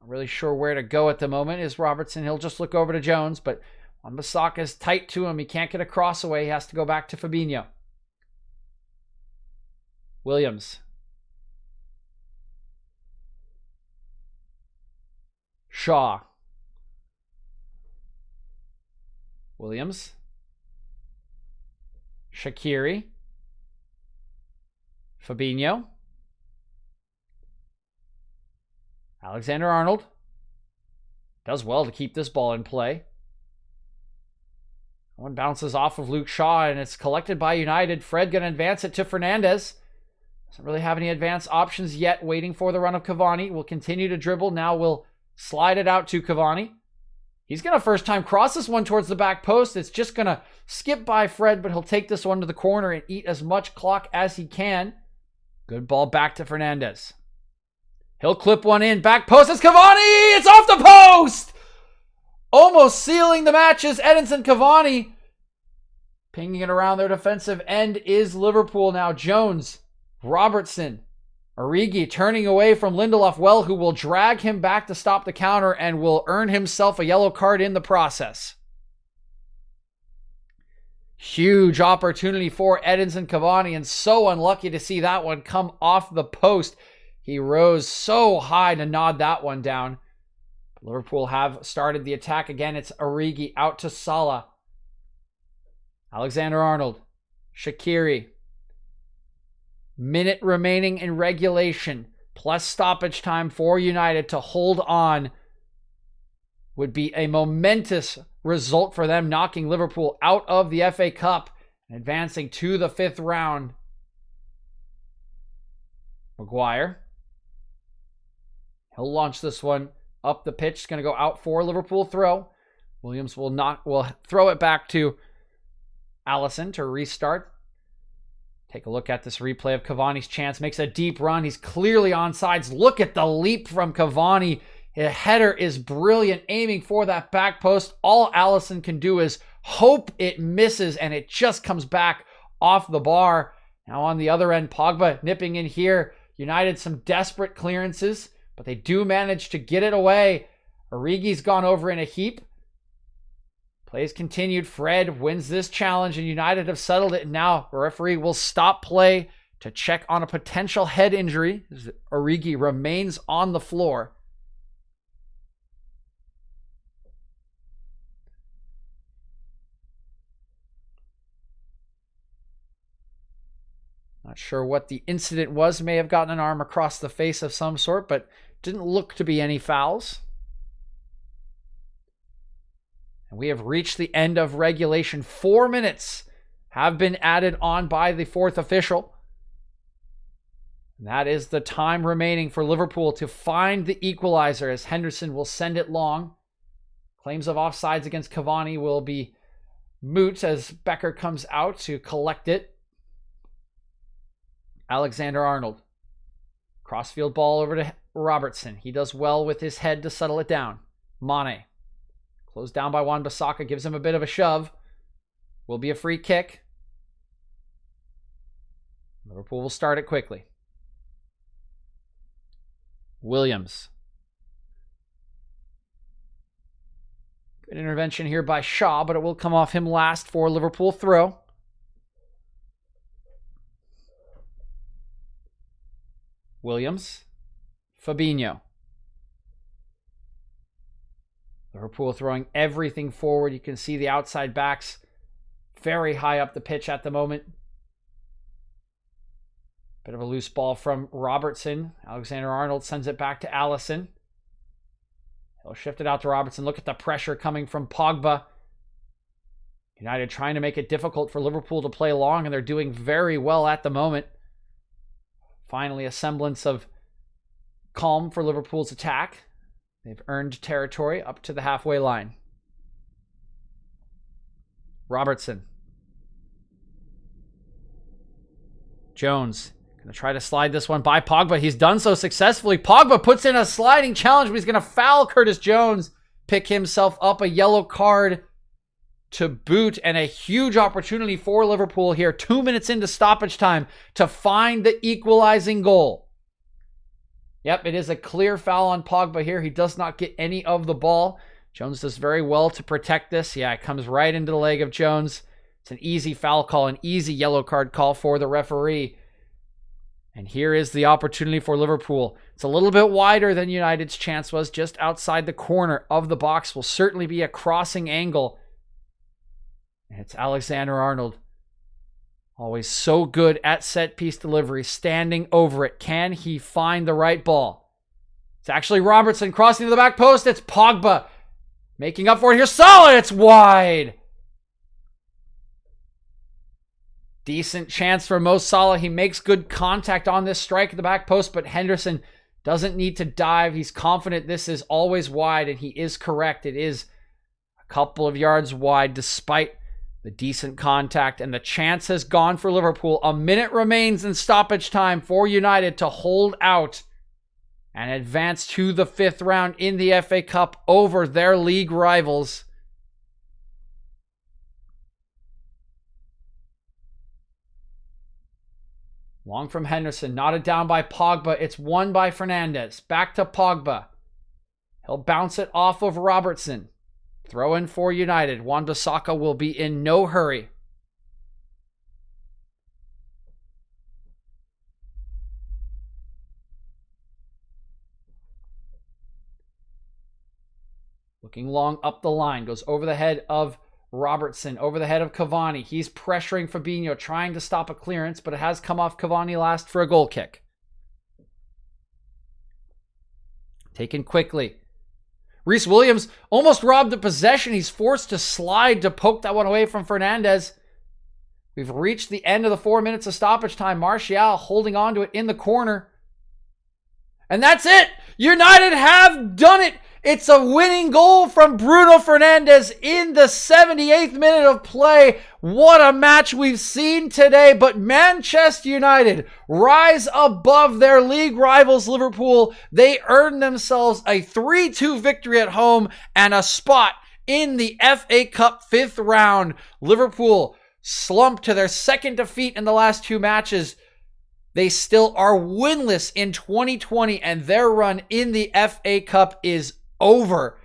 Not really sure where to go at the moment is Robertson. He'll just look over to Jones, but Wan-Bissaka is tight to him. He can't get a cross away. He has to go back to Fabinho. Williams. Shaw. Williams. Shaqiri. Fabinho. Alexander-Arnold. Does well to keep this ball in play. One bounces off of Luke Shaw, and it's collected by United. Fred going to advance it to Fernandez. Doesn't really have any advance options yet. Waiting for the run of Cavani. Will continue to dribble. Now will slide it out to Cavani. He's going to first time cross this one towards the back post. It's just going to skip by Fred, but he'll take this one to the corner and eat as much clock as he can. Good ball back to Fernandez. He'll clip one in. Back post is Cavani. It's off the post. Almost sealing the matches. Edinson Cavani. Pinging it around their defensive end is Liverpool now. Jones. Robertson. Origi turning away from Lindelof, who will drag him back to stop the counter and will earn himself a yellow card in the process. Huge opportunity for Edinson Cavani, and so unlucky to see that one come off the post. He rose so high to nod that one down. Liverpool have started the attack again. It's Origi out to Salah. Alexander-Arnold. Shaqiri. Minute remaining in regulation, plus stoppage time for United to hold on. Would be a momentous result for them, knocking Liverpool out of the FA Cup and advancing to the 5th round. Maguire. He'll launch this one up the pitch. It's going to go out for Liverpool throw. Williams will throw it back to Alisson to restart. Take a look at this replay of Cavani's chance. Makes a deep run. He's clearly onside. Look at the leap from Cavani. The header is brilliant, aiming for that back post. All Alisson can do is hope it misses, and it just comes back off the bar. Now on the other end, Pogba nipping in here. United some desperate clearances, but they do manage to get it away. Origi's gone over in a heap. Plays continued. Fred wins this challenge, and United have settled it. And now the referee will stop play to check on a potential head injury as Origi remains on the floor. Not sure what the incident was. May have gotten an arm across the face of some sort, but didn't look to be any fouls. And we have reached the end of regulation. 4 minutes have been added on by the fourth official. And that is the time remaining for Liverpool to find the equalizer, as Henderson will send it long. Claims of offsides against Cavani will be moot as Becker comes out to collect it. Alexander-Arnold. Crossfield ball over to Robertson. He does well with his head to settle it down. Mane. Closed down by Wan-Bissaka. Gives him a bit of a shove. Will be a free kick. Liverpool will start it quickly. Williams. Good intervention here by Shaw, but it will come off him last for Liverpool throw. Williams. Fabinho. Liverpool throwing everything forward. You can see the outside backs very high up the pitch at the moment. Bit of a loose ball from Robertson. Alexander-Arnold sends it back to Alisson. He'll shift it out to Robertson. Look at the pressure coming from Pogba. United trying to make it difficult for Liverpool to play long, and they're doing very well at the moment. Finally, a semblance of calm for Liverpool's attack. They've earned territory up to the halfway line. Robertson. Jones. Going to try to slide this one by Pogba. He's done so successfully. Pogba puts in a sliding challenge, but he's going to foul Curtis Jones. Pick himself up a yellow card to boot, and a huge opportunity for Liverpool here. 2 minutes into stoppage time to find the equalizing goal. Yep, it is a clear foul on Pogba here. He does not get any of the ball. Jones does very well to protect this. Yeah, it comes right into the leg of Jones. It's an easy foul call, an easy yellow card call for the referee. And here is the opportunity for Liverpool. It's a little bit wider than United's chance was, just outside the corner of the box. Will certainly be a crossing angle. And it's Alexander-Arnold. Always so good at set-piece delivery, standing over it. Can he find the right ball? It's actually Robertson crossing to the back post. It's Pogba making up for it here. Solid! It's wide! Decent chance for Mo Salah. He makes good contact on this strike at the back post, but Henderson doesn't need to dive. He's confident this is always wide, and he is correct. It is a couple of yards wide despite the decent contact, and the chance has gone for Liverpool. A minute remains in stoppage time for United to hold out and advance to the fifth round in the FA Cup over their league rivals. Long from Henderson, knotted down by Pogba. It's won by Fernandez. Back to Pogba. He'll bounce it off of Robertson. Throw in for United. Wan-Bissaka will be in no hurry. Looking long up the line. Goes over the head of Robertson, over the head of Cavani. He's pressuring Fabinho, trying to stop a clearance, but it has come off Cavani last for a goal kick. Taken quickly. Reece Williams almost robbed the possession. He's forced to slide to poke that one away from Fernandez. We've reached the end of the 4 minutes of stoppage time. Martial holding on to it in the corner. And that's it! United have done it! It's a winning goal from Bruno Fernandez in the 78th minute of play. What a match we've seen today. But Manchester United rise above their league rivals Liverpool. They earn themselves a 3-2 victory at home and a spot in the FA Cup fifth round. Liverpool slumped to their second defeat in the last two matches. They still are winless in 2020, and their run in the FA Cup is over.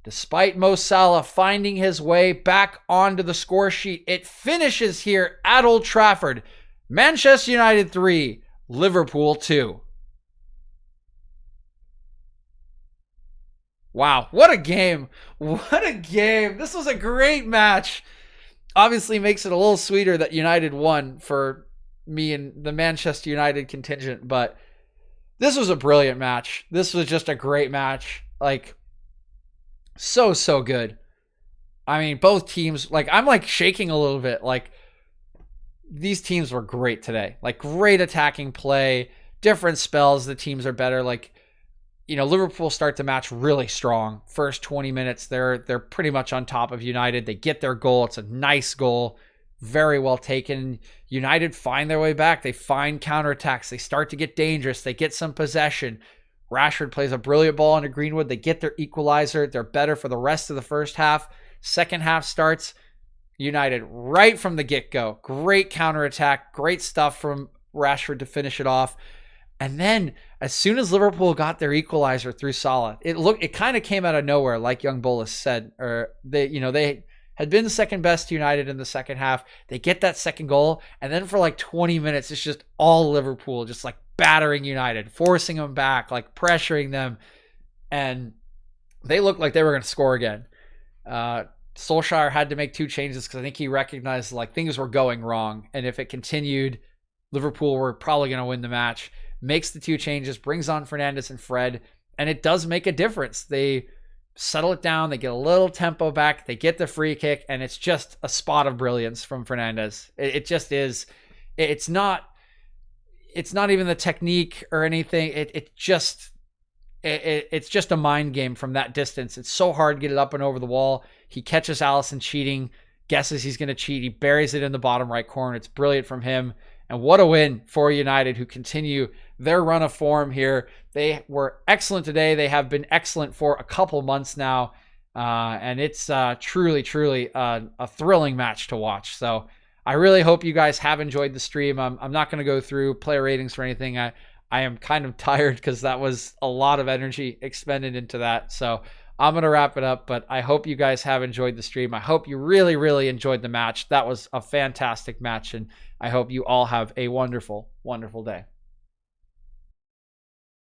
Despite Mo Salah finding his way back onto the score sheet, it finishes here at Old Trafford. Manchester United 3, Liverpool 2. Wow, what a game. What a game. This was a great match. Obviously makes it a little sweeter that United won for me and the Manchester United contingent, but this was a brilliant match. This was just a great match. Like, so good. I mean, both teams, like, I'm like shaking a little bit. Like, these teams were great today. Like, great attacking play, different spells. The teams are better. Like, you know, Liverpool start the match really strong. First 20 minutes, they're pretty much on top of United. They get their goal. It's a nice goal. Very well taken. United find their way back. They find counterattacks. They start to get dangerous. They get some possession. Rashford plays a brilliant ball into Greenwood. They get their equalizer. They're better for the rest of the first half. Second half starts. United right from the get-go. Great counterattack. Great stuff from Rashford to finish it off. And then as soon as Liverpool got their equalizer through Salah, it kind of came out of nowhere, like Young Bolus said. Or they had been the second best United in the second half. They get that second goal, and then for like 20 minutes, it's just all Liverpool, just like battering United, forcing them back, like pressuring them. And they looked like they were going to score again. Solskjaer had to make 2 changes because I think he recognized like things were going wrong. And if it continued, Liverpool were probably going to win the match. Makes the 2 changes, brings on Fernandez and Fred, and it does make a difference. They settle it down, they get a little tempo back, they get the free kick, and it's just a spot of brilliance from Fernandez. It just is. It's not even the technique or anything. It's just a mind game from that distance. It's so hard to get it up and over the wall. He catches Alisson cheating, guesses he's going to cheat. He buries it in the bottom right corner. It's brilliant from him. And what a win for United, who continue their run of form here. They were excellent today. They have been excellent for a couple months now. And it's truly a thrilling match to watch. So I really hope you guys have enjoyed the stream. I'm not going to go through player ratings for anything. I am kind of tired because that was a lot of energy expended into that. So I'm going to wrap it up, but I hope you guys have enjoyed the stream. I hope you really enjoyed the match. That was a fantastic match, and I hope you all have a wonderful day.